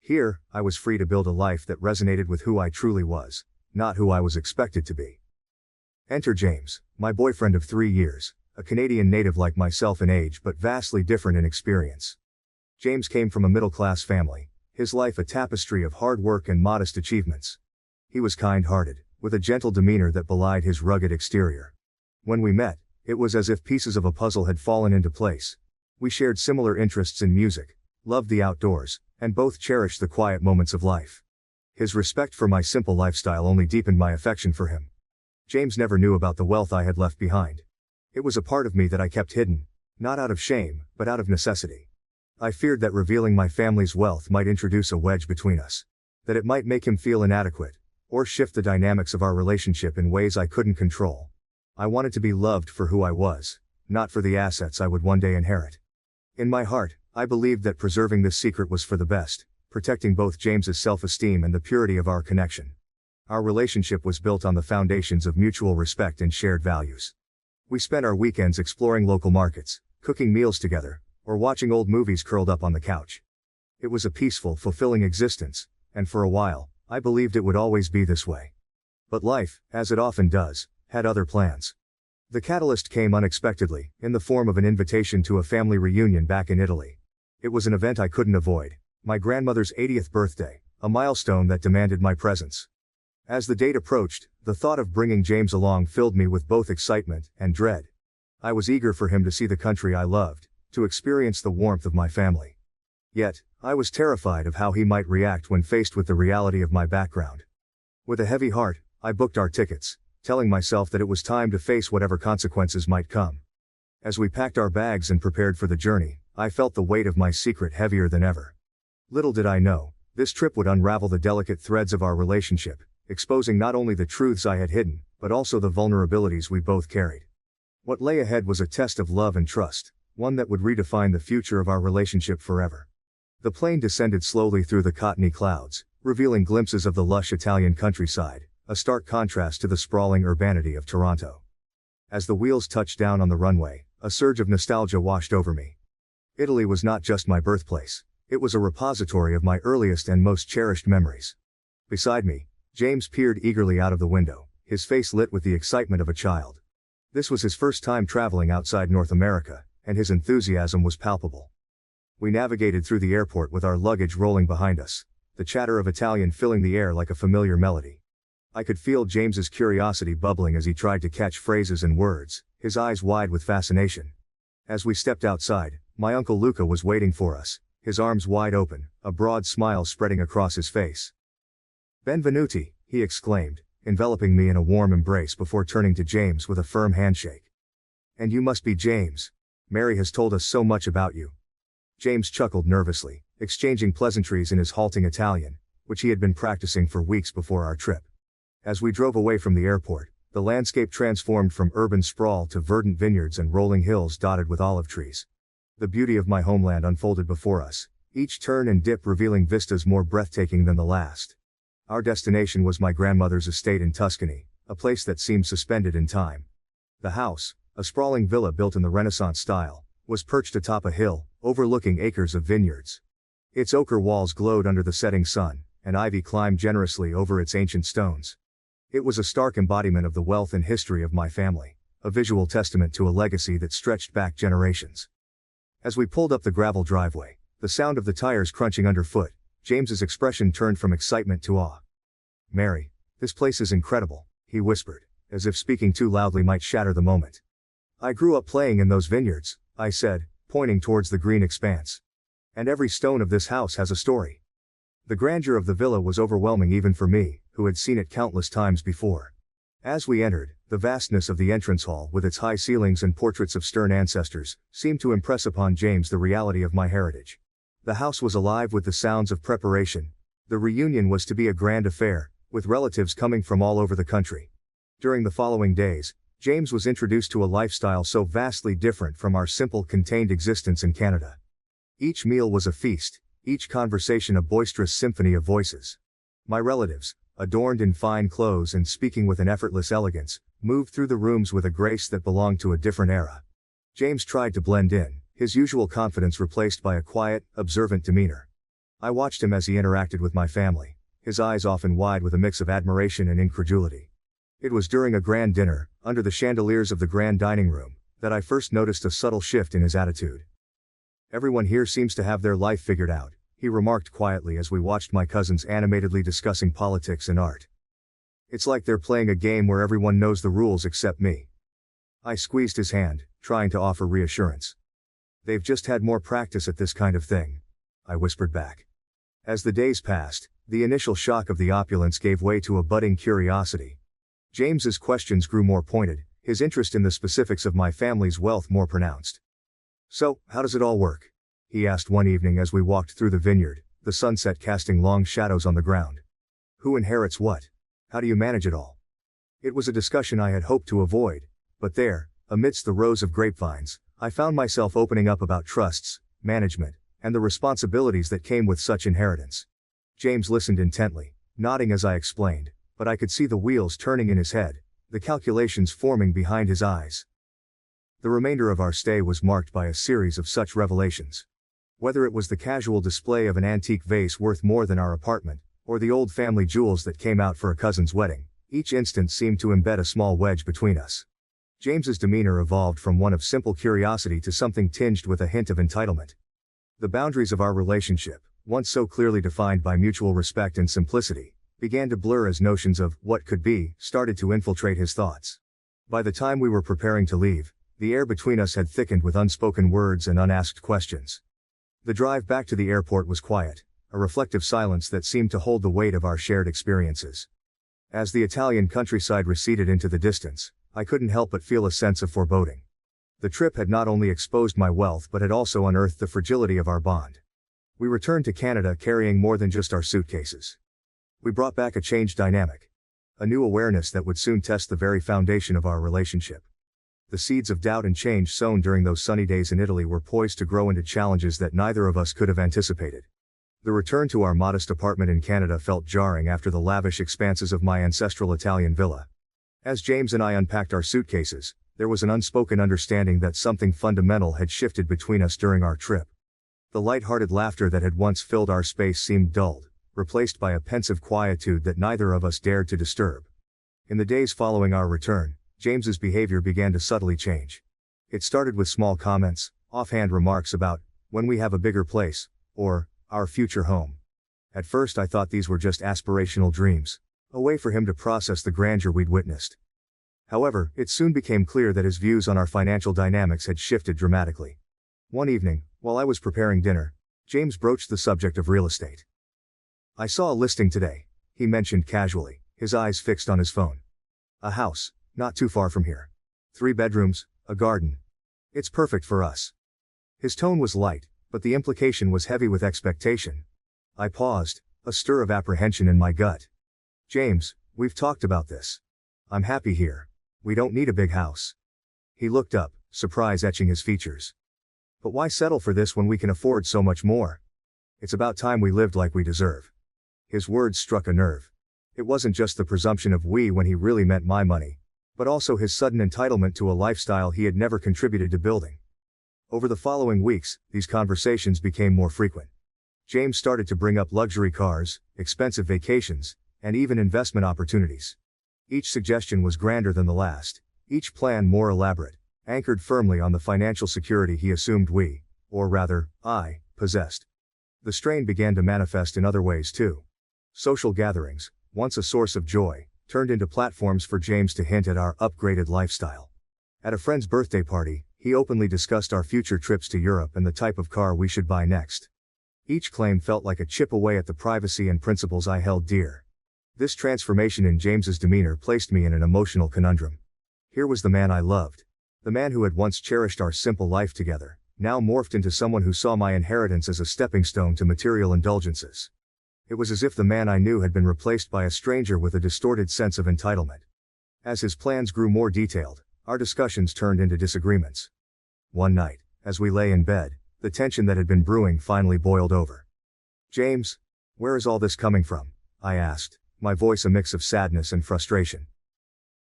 Here, I was free to build a life that resonated with who I truly was, not who I was expected to be. Enter James, my boyfriend of 3 years, a Canadian native like myself in age but vastly different in experience. James came from a middle-class family, his life a tapestry of hard work and modest achievements. He was kind-hearted, with a gentle demeanor that belied his rugged exterior. When we met, it was as if pieces of a puzzle had fallen into place. We shared similar interests in music, loved the outdoors, and both cherished the quiet moments of life. His respect for my simple lifestyle only deepened my affection for him. James never knew about the wealth I had left behind. It was a part of me that I kept hidden, not out of shame, but out of necessity. I feared that revealing my family's wealth might introduce a wedge between us, that it might make him feel inadequate, or shift the dynamics of our relationship in ways I couldn't control. I wanted to be loved for who I was, not for the assets I would one day inherit. In my heart, I believed that preserving this secret was for the best, protecting both James's self-esteem and the purity of our connection. Our relationship was built on the foundations of mutual respect and shared values. We spent our weekends exploring local markets, cooking meals together, or watching old movies curled up on the couch. It was a peaceful, fulfilling existence, and for a while, I believed it would always be this way. But life, as it often does, had other plans. The catalyst came unexpectedly, in the form of an invitation to a family reunion back in Italy. It was an event I couldn't avoid, my grandmother's 80th birthday, a milestone that demanded my presence. As the date approached, the thought of bringing James along filled me with both excitement and dread. I was eager for him to see the country I loved, to experience the warmth of my family. Yet, I was terrified of how he might react when faced with the reality of my background. With a heavy heart, I booked our tickets, telling myself that it was time to face whatever consequences might come. As we packed our bags and prepared for the journey, I felt the weight of my secret heavier than ever. Little did I know, this trip would unravel the delicate threads of our relationship, exposing not only the truths I had hidden, but also the vulnerabilities we both carried. What lay ahead was a test of love and trust, one that would redefine the future of our relationship forever. The plane descended slowly through the cottony clouds, revealing glimpses of the lush Italian countryside, a stark contrast to the sprawling urbanity of Toronto. As the wheels touched down on the runway, a surge of nostalgia washed over me. Italy was not just my birthplace, it was a repository of my earliest and most cherished memories. Beside me, James peered eagerly out of the window, his face lit with the excitement of a child. This was his first time traveling outside North America, and his enthusiasm was palpable. We navigated through the airport with our luggage rolling behind us, the chatter of Italian filling the air like a familiar melody. I could feel James's curiosity bubbling as he tried to catch phrases and words, his eyes wide with fascination. As we stepped outside, my uncle Luca was waiting for us, his arms wide open, a broad smile spreading across his face. "Benvenuti," he exclaimed, enveloping me in a warm embrace before turning to James with a firm handshake. "And you must be James. Mary has told us so much about you." James chuckled nervously, exchanging pleasantries in his halting Italian, which he had been practicing for weeks before our trip. As we drove away from the airport, the landscape transformed from urban sprawl to verdant vineyards and rolling hills dotted with olive trees. The beauty of my homeland unfolded before us, each turn and dip revealing vistas more breathtaking than the last. Our destination was my grandmother's estate in Tuscany, a place that seemed suspended in time. The house, a sprawling villa built in the Renaissance style, was perched atop a hill, overlooking acres of vineyards. Its ochre walls glowed under the setting sun, and ivy climbed generously over its ancient stones. It was a stark embodiment of the wealth and history of my family, a visual testament to a legacy that stretched back generations. As we pulled up the gravel driveway, the sound of the tires crunching underfoot, James's expression turned from excitement to awe. "Mary, this place is incredible," he whispered, as if speaking too loudly might shatter the moment. "I grew up playing in those vineyards," I said, pointing towards the green expanse. "And every stone of this house has a story." The grandeur of the villa was overwhelming even for me, who had seen it countless times before. As we entered, the vastness of the entrance hall with its high ceilings and portraits of stern ancestors, seemed to impress upon James the reality of my heritage. The house was alive with the sounds of preparation. The reunion was to be a grand affair, with relatives coming from all over the country. During the following days, James was introduced to a lifestyle so vastly different from our simple contained existence in Canada. Each meal was a feast, each conversation a boisterous symphony of voices. My relatives, adorned in fine clothes and speaking with an effortless elegance, moved through the rooms with a grace that belonged to a different era. James tried to blend in, his usual confidence replaced by a quiet, observant demeanor. I watched him as he interacted with my family, his eyes often wide with a mix of admiration and incredulity. It was during a grand dinner, under the chandeliers of the grand dining room, that I first noticed a subtle shift in his attitude. "Everyone here seems to have their life figured out," he remarked quietly as we watched my cousins animatedly discussing politics and art. "It's like they're playing a game where everyone knows the rules except me." I squeezed his hand, trying to offer reassurance. "They've just had more practice at this kind of thing," I whispered back. As the days passed, the initial shock of the opulence gave way to a budding curiosity. James's questions grew more pointed, his interest in the specifics of my family's wealth more pronounced. "So, how does it all work?" he asked one evening as we walked through the vineyard, the sunset casting long shadows on the ground. "Who inherits what? How do you manage it all?" It was a discussion I had hoped to avoid, but there, amidst the rows of grapevines, I found myself opening up about trusts, management, and the responsibilities that came with such inheritance. James listened intently, nodding as I explained, but I could see the wheels turning in his head, the calculations forming behind his eyes. The remainder of our stay was marked by a series of such revelations. Whether it was the casual display of an antique vase worth more than our apartment, or the old family jewels that came out for a cousin's wedding, each instance seemed to embed a small wedge between us. James's demeanor evolved from one of simple curiosity to something tinged with a hint of entitlement. The boundaries of our relationship, once so clearly defined by mutual respect and simplicity, began to blur as notions of what could be started to infiltrate his thoughts. By the time we were preparing to leave, the air between us had thickened with unspoken words and unasked questions. The drive back to the airport was quiet, a reflective silence that seemed to hold the weight of our shared experiences. As the Italian countryside receded into the distance, I couldn't help but feel a sense of foreboding. The trip had not only exposed my wealth but had also unearthed the fragility of our bond. We returned to Canada carrying more than just our suitcases. We brought back a changed dynamic. A new awareness that would soon test the very foundation of our relationship. The seeds of doubt and change sown during those sunny days in Italy were poised to grow into challenges that neither of us could have anticipated. The return to our modest apartment in Canada felt jarring after the lavish expanses of my ancestral Italian villa. As James and I unpacked our suitcases, there was an unspoken understanding that something fundamental had shifted between us during our trip. The light-hearted laughter that had once filled our space seemed dulled, replaced by a pensive quietude that neither of us dared to disturb. In the days following our return, James's behavior began to subtly change. It started with small comments, offhand remarks about, "when we have a bigger place," or, "our future home." At first I thought these were just aspirational dreams, a way for him to process the grandeur we'd witnessed. However, it soon became clear that his views on our financial dynamics had shifted dramatically. One evening, while I was preparing dinner, James broached the subject of real estate. "I saw a listing today," he mentioned casually, his eyes fixed on his phone. "A house, not too far from here. 3 bedrooms, a garden. It's perfect for us." His tone was light, but the implication was heavy with expectation. I paused, a stir of apprehension in my gut. "James, we've talked about this. I'm happy here. We don't need a big house." He looked up, surprise etching his features. "But why settle for this when we can afford so much more? It's about time we lived like we deserve." His words struck a nerve. It wasn't just the presumption of we when he really meant my money, but also his sudden entitlement to a lifestyle he had never contributed to building. Over the following weeks, these conversations became more frequent. James started to bring up luxury cars, expensive vacations, and even investment opportunities. Each suggestion was grander than the last, each plan more elaborate, anchored firmly on the financial security he assumed we, or rather, I, possessed. The strain began to manifest in other ways too. Social gatherings, once a source of joy, turned into platforms for James to hint at our upgraded lifestyle. At a friend's birthday party, he openly discussed our future trips to Europe and the type of car we should buy next. Each claim felt like a chip away at the privacy and principles I held dear. This transformation in James's demeanor placed me in an emotional conundrum. Here was the man I loved. The man who had once cherished our simple life together, now morphed into someone who saw my inheritance as a stepping stone to material indulgences. It was as if the man I knew had been replaced by a stranger with a distorted sense of entitlement. As his plans grew more detailed, our discussions turned into disagreements. One night, as we lay in bed, the tension that had been brewing finally boiled over. "James, where is all this coming from?" I asked, my voice a mix of sadness and frustration.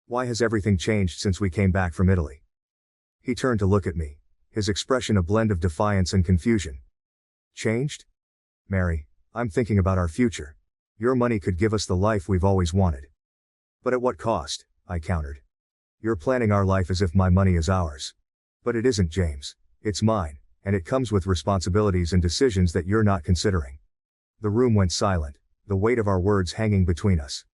"Why has everything changed since we came back from Italy?" He turned to look at me, his expression a blend of defiance and confusion. "Changed? Mary, I'm thinking about our future. Your money could give us the life we've always wanted." "But at what cost?" I countered. "You're planning our life as if my money is ours." But it isn't, James. It's mine, and it comes with responsibilities and decisions that you're not considering. The room went silent, the weight of our words hanging between us.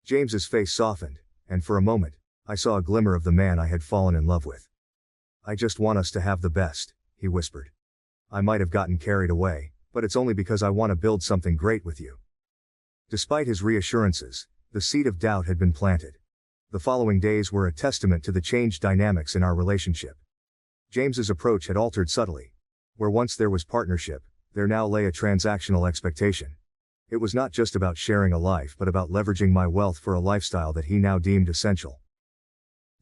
James's face softened, and for a moment, I saw a glimmer of the man I had fallen in love with. I just want us to have the best, he whispered. I might have gotten carried away, but it's only because I want to build something great with you. Despite his reassurances, the seed of doubt had been planted. The following days were a testament to the changed dynamics in our relationship. James's approach had altered subtly. Where once there was partnership, there now lay a transactional expectation. It was not just about sharing a life but about leveraging my wealth for a lifestyle that he now deemed essential.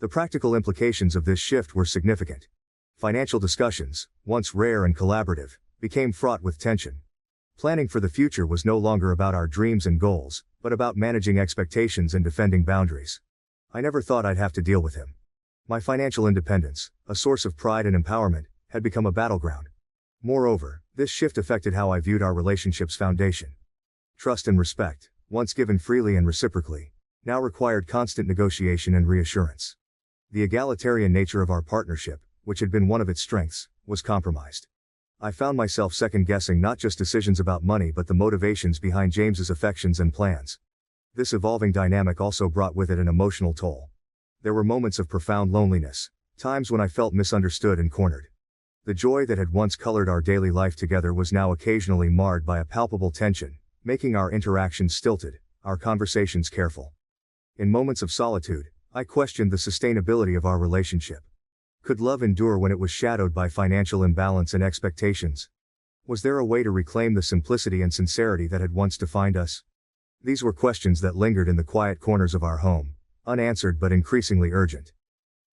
The practical implications of this shift were significant. Financial discussions, once rare and collaborative, became fraught with tension. Planning for the future was no longer about our dreams and goals, but about managing expectations and defending boundaries. I never thought I'd have to deal with him. My financial independence, a source of pride and empowerment, had become a battleground. Moreover, this shift affected how I viewed our relationship's foundation. Trust and respect, once given freely and reciprocally, now required constant negotiation and reassurance. The egalitarian nature of our partnership, which had been one of its strengths, was compromised. I found myself second-guessing not just decisions about money but the motivations behind James's affections and plans. This evolving dynamic also brought with it an emotional toll. There were moments of profound loneliness, times when I felt misunderstood and cornered. The joy that had once colored our daily life together was now occasionally marred by a palpable tension, making our interactions stilted, our conversations careful. In moments of solitude, I questioned the sustainability of our relationship. Could love endure when it was shadowed by financial imbalance and expectations? Was there a way to reclaim the simplicity and sincerity that had once defined us? These were questions that lingered in the quiet corners of our home, unanswered but increasingly urgent.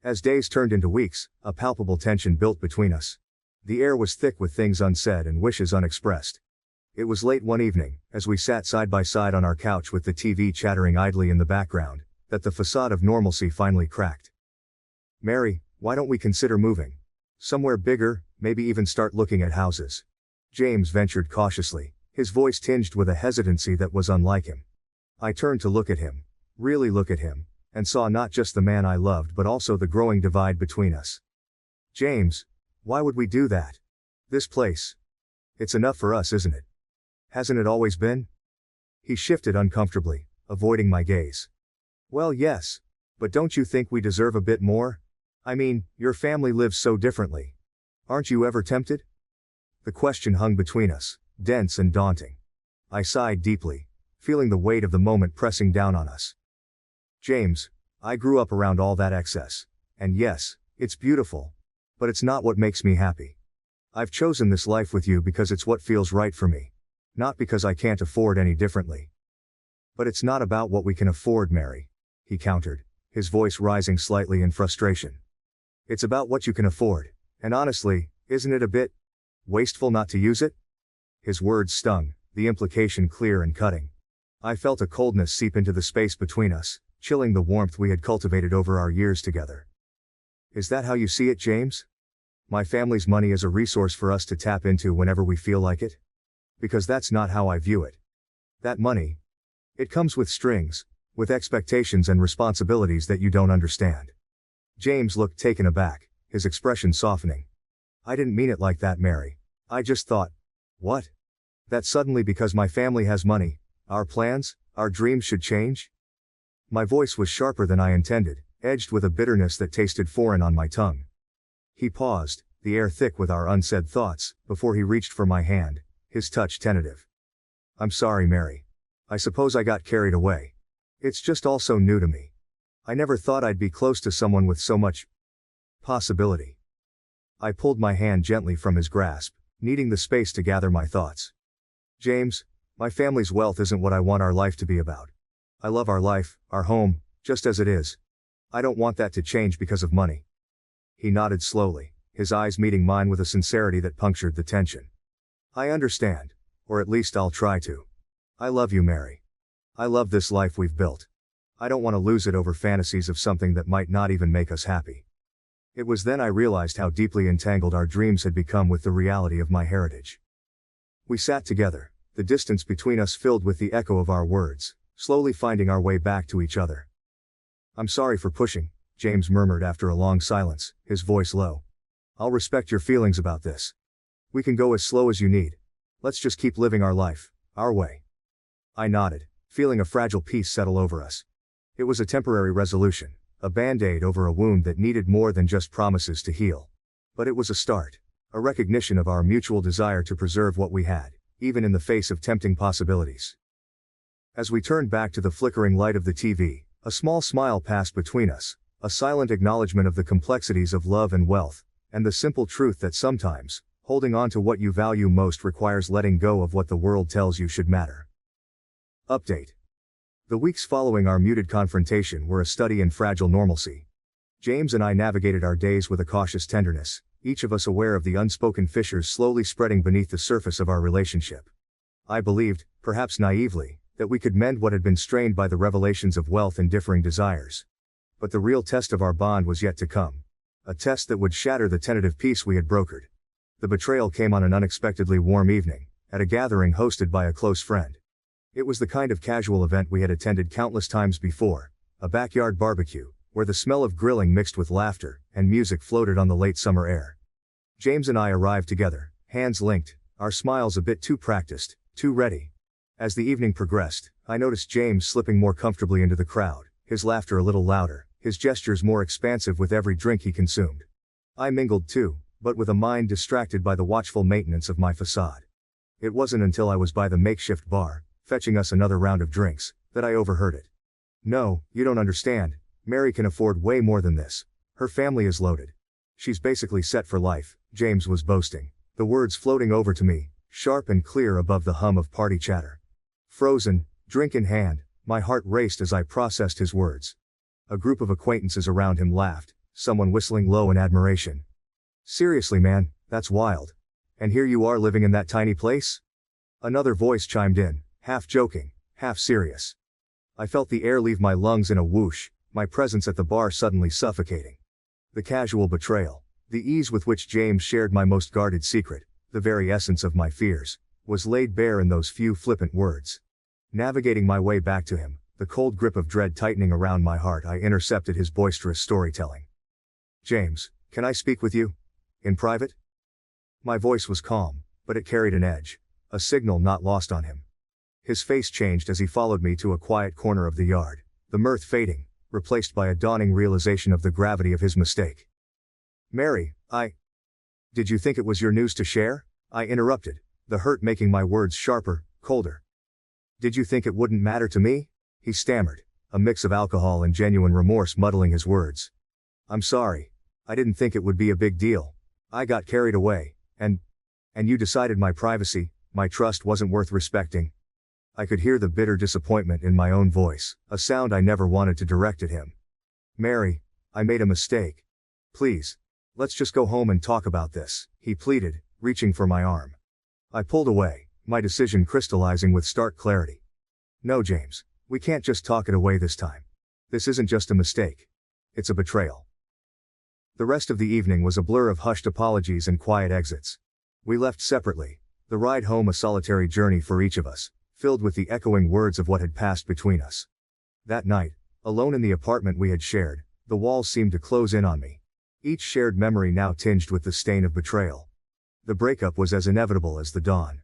As days turned into weeks, a palpable tension built between us. The air was thick with things unsaid and wishes unexpressed. It was late one evening, as we sat side by side on our couch with the TV chattering idly in the background, that the facade of normalcy finally cracked. "Mary, why don't we consider moving? Somewhere bigger, maybe even start looking at houses?" James ventured cautiously, his voice tinged with a hesitancy that was unlike him. I turned to look at him, really look at him, and saw not just the man I loved but also the growing divide between us. "James, why would we do that? This place. It's enough for us, isn't it? Hasn't it always been?" He shifted uncomfortably, avoiding my gaze. "Well, yes. But don't you think we deserve a bit more? I mean, your family lives so differently. Aren't you ever tempted?" The question hung between us, dense and daunting. I sighed deeply, feeling the weight of the moment pressing down on us. "James, I grew up around all that excess. And yes, it's beautiful. But it's not what makes me happy. I've chosen this life with you because it's what feels right for me. Not because I can't afford any differently." "But it's not about what we can afford, Mary," he countered, his voice rising slightly in frustration. "It's about what you can afford, and honestly, isn't it a bit wasteful not to use it?" His words stung, the implication clear and cutting. I felt a coldness seep into the space between us, chilling the warmth we had cultivated over our years together. "Is that how you see it, James? My family's money is a resource for us to tap into whenever we feel like it? Because that's not how I view it. That money, it comes with strings, with expectations and responsibilities that you don't understand." James looked taken aback, his expression softening. "I didn't mean it like that, Mary. I just thought, what? That suddenly because my family has money, our plans, our dreams should change?" My voice was sharper than I intended, edged with a bitterness that tasted foreign on my tongue. He paused, the air thick with our unsaid thoughts, before he reached for my hand, his touch tentative. "I'm sorry, Mary. I suppose I got carried away. It's just all so new to me. I never thought I'd be close to someone with so much possibility." I pulled my hand gently from his grasp, needing the space to gather my thoughts. "James, my family's wealth isn't what I want our life to be about. I love our life, our home, just as it is. I don't want that to change because of money." He nodded slowly, his eyes meeting mine with a sincerity that punctured the tension. "I understand. Or at least I'll try to. I love you, Mary. I love this life we've built. I don't want to lose it over fantasies of something that might not even make us happy." It was then I realized how deeply entangled our dreams had become with the reality of my heritage. We sat together, the distance between us filled with the echo of our words, slowly finding our way back to each other. "I'm sorry for pushing," James murmured after a long silence, his voice low. I'll respect your feelings about this. We can go as slow as you need. Let's just keep living our life, our way. I nodded, feeling a fragile peace settle over us. It was a temporary resolution, a band-aid over a wound that needed more than just promises to heal. But it was a start, a recognition of our mutual desire to preserve what we had, even in the face of tempting possibilities. As we turned back to the flickering light of the TV, a small smile passed between us, a silent acknowledgement of the complexities of love and wealth, and the simple truth that sometimes, holding on to what you value most requires letting go of what the world tells you should matter. Update. The weeks following our muted confrontation were a study in fragile normalcy. James and I navigated our days with a cautious tenderness, each of us aware of the unspoken fissures slowly spreading beneath the surface of our relationship. I believed, perhaps naively, that we could mend what had been strained by the revelations of wealth and differing desires. But the real test of our bond was yet to come. A test that would shatter the tentative peace we had brokered. The betrayal came on an unexpectedly warm evening, at a gathering hosted by a close friend. It was the kind of casual event we had attended countless times before, a backyard barbecue, where the smell of grilling mixed with laughter and music floated on the late summer air. James and I arrived together, hands linked, our smiles a bit too practiced, too ready. As the evening progressed, I noticed James slipping more comfortably into the crowd, his laughter a little louder, his gestures more expansive with every drink he consumed. I mingled too, but with a mind distracted by the watchful maintenance of my facade. It wasn't until I was by the makeshift bar, fetching us another round of drinks, that I overheard it. "No, you don't understand. Mary can afford way more than this. Her family is loaded. She's basically set for life," James was boasting, the words floating over to me, sharp and clear above the hum of party chatter. Frozen, drink in hand, my heart raced as I processed his words. A group of acquaintances around him laughed, someone whistling low in admiration. "Seriously man, that's wild. And here you are living in that tiny place?" Another voice chimed in, half joking, half serious. I felt the air leave my lungs in a whoosh, my presence at the bar suddenly suffocating. The casual betrayal, the ease with which James shared my most guarded secret, the very essence of my fears, was laid bare in those few flippant words. Navigating my way back to him, the cold grip of dread tightening around my heart, I intercepted his boisterous storytelling. "James, can I speak with you? In private?" My voice was calm, but it carried an edge, a signal not lost on him. His face changed as he followed me to a quiet corner of the yard, the mirth fading, replaced by a dawning realization of the gravity of his mistake. "Mary, Did you think it was your news to share?" I interrupted, the hurt making my words sharper, colder. "Did you think it wouldn't matter to me?" he stammered, a mix of alcohol and genuine remorse muddling his words. "I'm sorry. I didn't think it would be a big deal. I got carried away, and you decided my privacy, my trust wasn't worth respecting." I could hear the bitter disappointment in my own voice, a sound I never wanted to direct at him. "Mary, I made a mistake. Please, let's just go home and talk about this," he pleaded, reaching for my arm. I pulled away, my decision crystallizing with stark clarity. "No James, we can't just talk it away this time. This isn't just a mistake. It's a betrayal." The rest of the evening was a blur of hushed apologies and quiet exits. We left separately, the ride home a solitary journey for each of us, filled with the echoing words of what had passed between us. That night, alone in the apartment we had shared, the walls seemed to close in on me. Each shared memory now tinged with the stain of betrayal. The breakup was as inevitable as the dawn.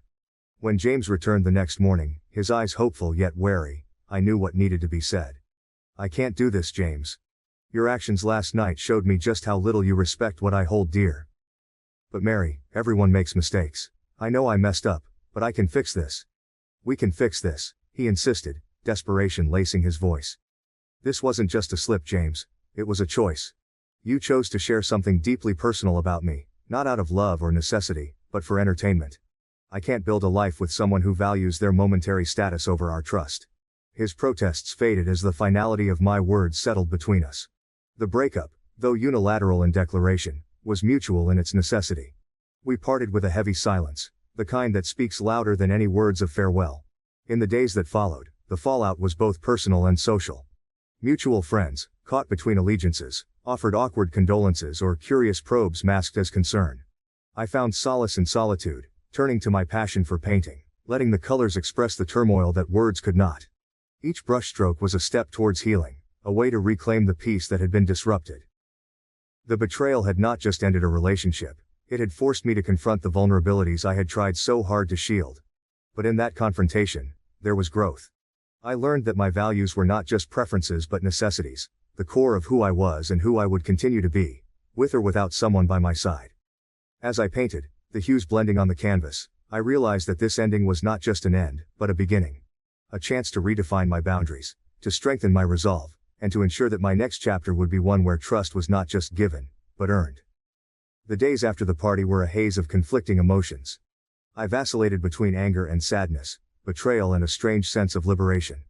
When James returned the next morning, his eyes hopeful yet wary, I knew what needed to be said. "I can't do this, James. Your actions last night showed me just how little you respect what I hold dear." "But Mary, everyone makes mistakes. I know I messed up, but I can fix this." "We can fix this," he insisted, desperation lacing his voice. "This wasn't just a slip, James. It was a choice. You chose to share something deeply personal about me, not out of love or necessity, but for entertainment. I can't build a life with someone who values their momentary status over our trust." His protests faded as the finality of my words settled between us. The breakup, though unilateral in declaration, was mutual in its necessity. We parted with a heavy silence, the kind that speaks louder than any words of farewell. In the days that followed, the fallout was both personal and social. Mutual friends, caught between allegiances, offered awkward condolences or curious probes masked as concern. I found solace in solitude, turning to my passion for painting, letting the colors express the turmoil that words could not. Each brushstroke was a step towards healing, a way to reclaim the peace that had been disrupted. The betrayal had not just ended a relationship, it had forced me to confront the vulnerabilities I had tried so hard to shield. But in that confrontation, there was growth. I learned that my values were not just preferences but necessities, the core of who I was and who I would continue to be, with or without someone by my side. As I painted, the hues blending on the canvas, I realized that this ending was not just an end, but a beginning. A chance to redefine my boundaries, to strengthen my resolve, and to ensure that my next chapter would be one where trust was not just given, but earned. The days after the party were a haze of conflicting emotions. I vacillated between anger and sadness, betrayal and a strange sense of liberation.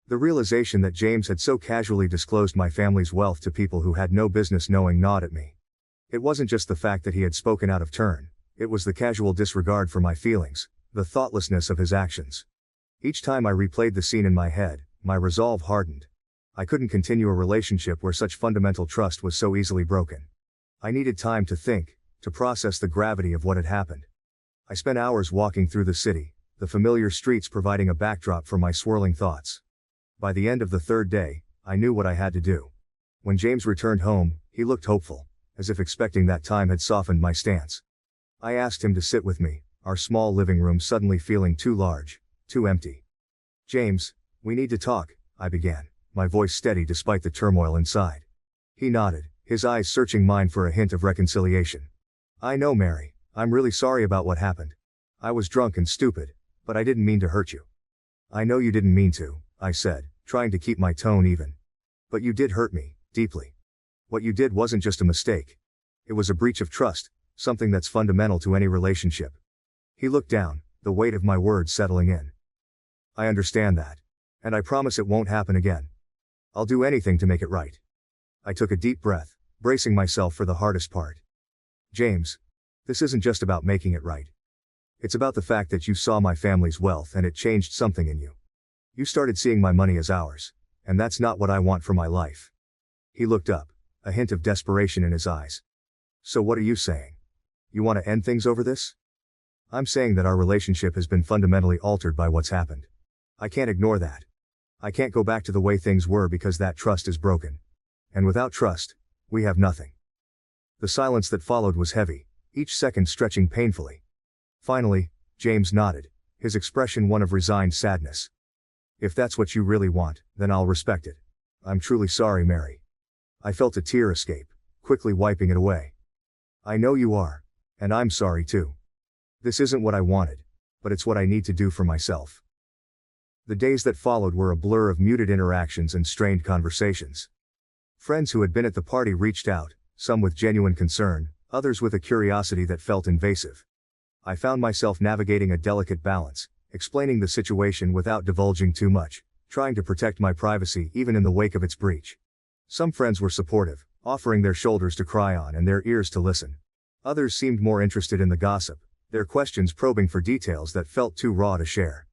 The realization that James had so casually disclosed my family's wealth to people who had no business knowing gnawed at me. It wasn't just the fact that he had spoken out of turn, it was the casual disregard for my feelings, the thoughtlessness of his actions. Each time I replayed the scene in my head, my resolve hardened. I couldn't continue a relationship where such fundamental trust was so easily broken. I needed time to think, to process the gravity of what had happened. I spent hours walking through the city, the familiar streets providing a backdrop for my swirling thoughts. By the end of the third day, I knew what I had to do. When James returned home, he looked hopeful, as if expecting that time had softened my stance. I asked him to sit with me, our small living room suddenly feeling too large, too empty. "James, we need to talk," I began, my voice steady despite the turmoil inside. He nodded, his eyes searching mine for a hint of reconciliation. "I know, Mary, I'm really sorry about what happened. I was drunk and stupid, but I didn't mean to hurt you." "I know you didn't mean to," I said, trying to keep my tone even. "But you did hurt me, deeply. What you did wasn't just a mistake. It was a breach of trust, something that's fundamental to any relationship." He looked down, the weight of my words settling in. "I understand that. And I promise it won't happen again. I'll do anything to make it right." I took a deep breath, bracing myself for the hardest part. "James, this isn't just about making it right. It's about the fact that you saw my family's wealth and it changed something in you. You started seeing my money as ours, and that's not what I want for my life." He looked up, a hint of desperation in his eyes. "So what are you saying? You want to end things over this?" "I'm saying that our relationship has been fundamentally altered by what's happened. I can't ignore that. I can't go back to the way things were because that trust is broken. And without trust, we have nothing." The silence that followed was heavy, each second stretching painfully. Finally, James nodded, his expression one of resigned sadness. "If that's what you really want, then I'll respect it. I'm truly sorry, Mary." I felt a tear escape, quickly wiping it away. "I know you are. And I'm sorry too. This isn't what I wanted, but it's what I need to do for myself." The days that followed were a blur of muted interactions and strained conversations. Friends who had been at the party reached out, some with genuine concern, others with a curiosity that felt invasive. I found myself navigating a delicate balance, explaining the situation without divulging too much, trying to protect my privacy even in the wake of its breach. Some friends were supportive, offering their shoulders to cry on and their ears to listen. Others seemed more interested in the gossip, their questions probing for details that felt too raw to share.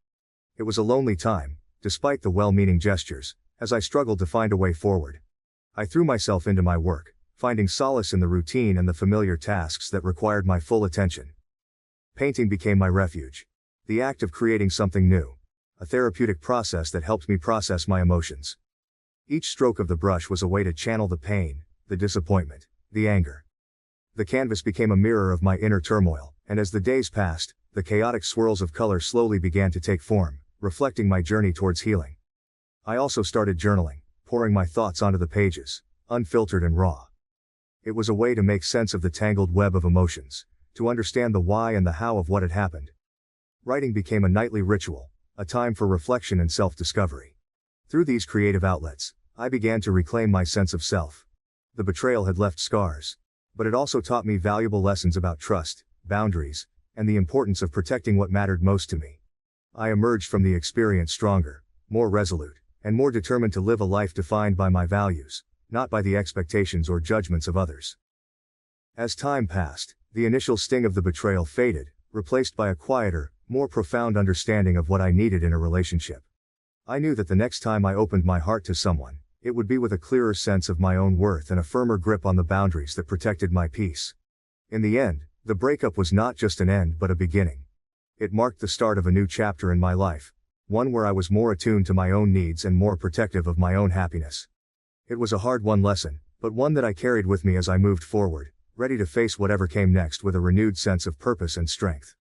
It was a lonely time, despite the well-meaning gestures, as I struggled to find a way forward. I threw myself into my work, finding solace in the routine and the familiar tasks that required my full attention. Painting became my refuge. The act of creating something new. A therapeutic process that helped me process my emotions. Each stroke of the brush was a way to channel the pain, the disappointment, the anger. The canvas became a mirror of my inner turmoil, and as the days passed, the chaotic swirls of color slowly began to take form, reflecting my journey towards healing. I also started journaling, pouring my thoughts onto the pages, unfiltered and raw. It was a way to make sense of the tangled web of emotions, to understand the why and the how of what had happened. Writing became a nightly ritual, a time for reflection and self-discovery. Through these creative outlets, I began to reclaim my sense of self. The betrayal had left scars, but it also taught me valuable lessons about trust, boundaries, and the importance of protecting what mattered most to me. I emerged from the experience stronger, more resolute, and more determined to live a life defined by my values, not by the expectations or judgments of others. As time passed, the initial sting of the betrayal faded, replaced by a quieter, more profound understanding of what I needed in a relationship. I knew that the next time I opened my heart to someone, it would be with a clearer sense of my own worth and a firmer grip on the boundaries that protected my peace. In the end, the breakup was not just an end but a beginning. It marked the start of a new chapter in my life, one where I was more attuned to my own needs and more protective of my own happiness. It was a hard-won lesson, but one that I carried with me as I moved forward, ready to face whatever came next with a renewed sense of purpose and strength.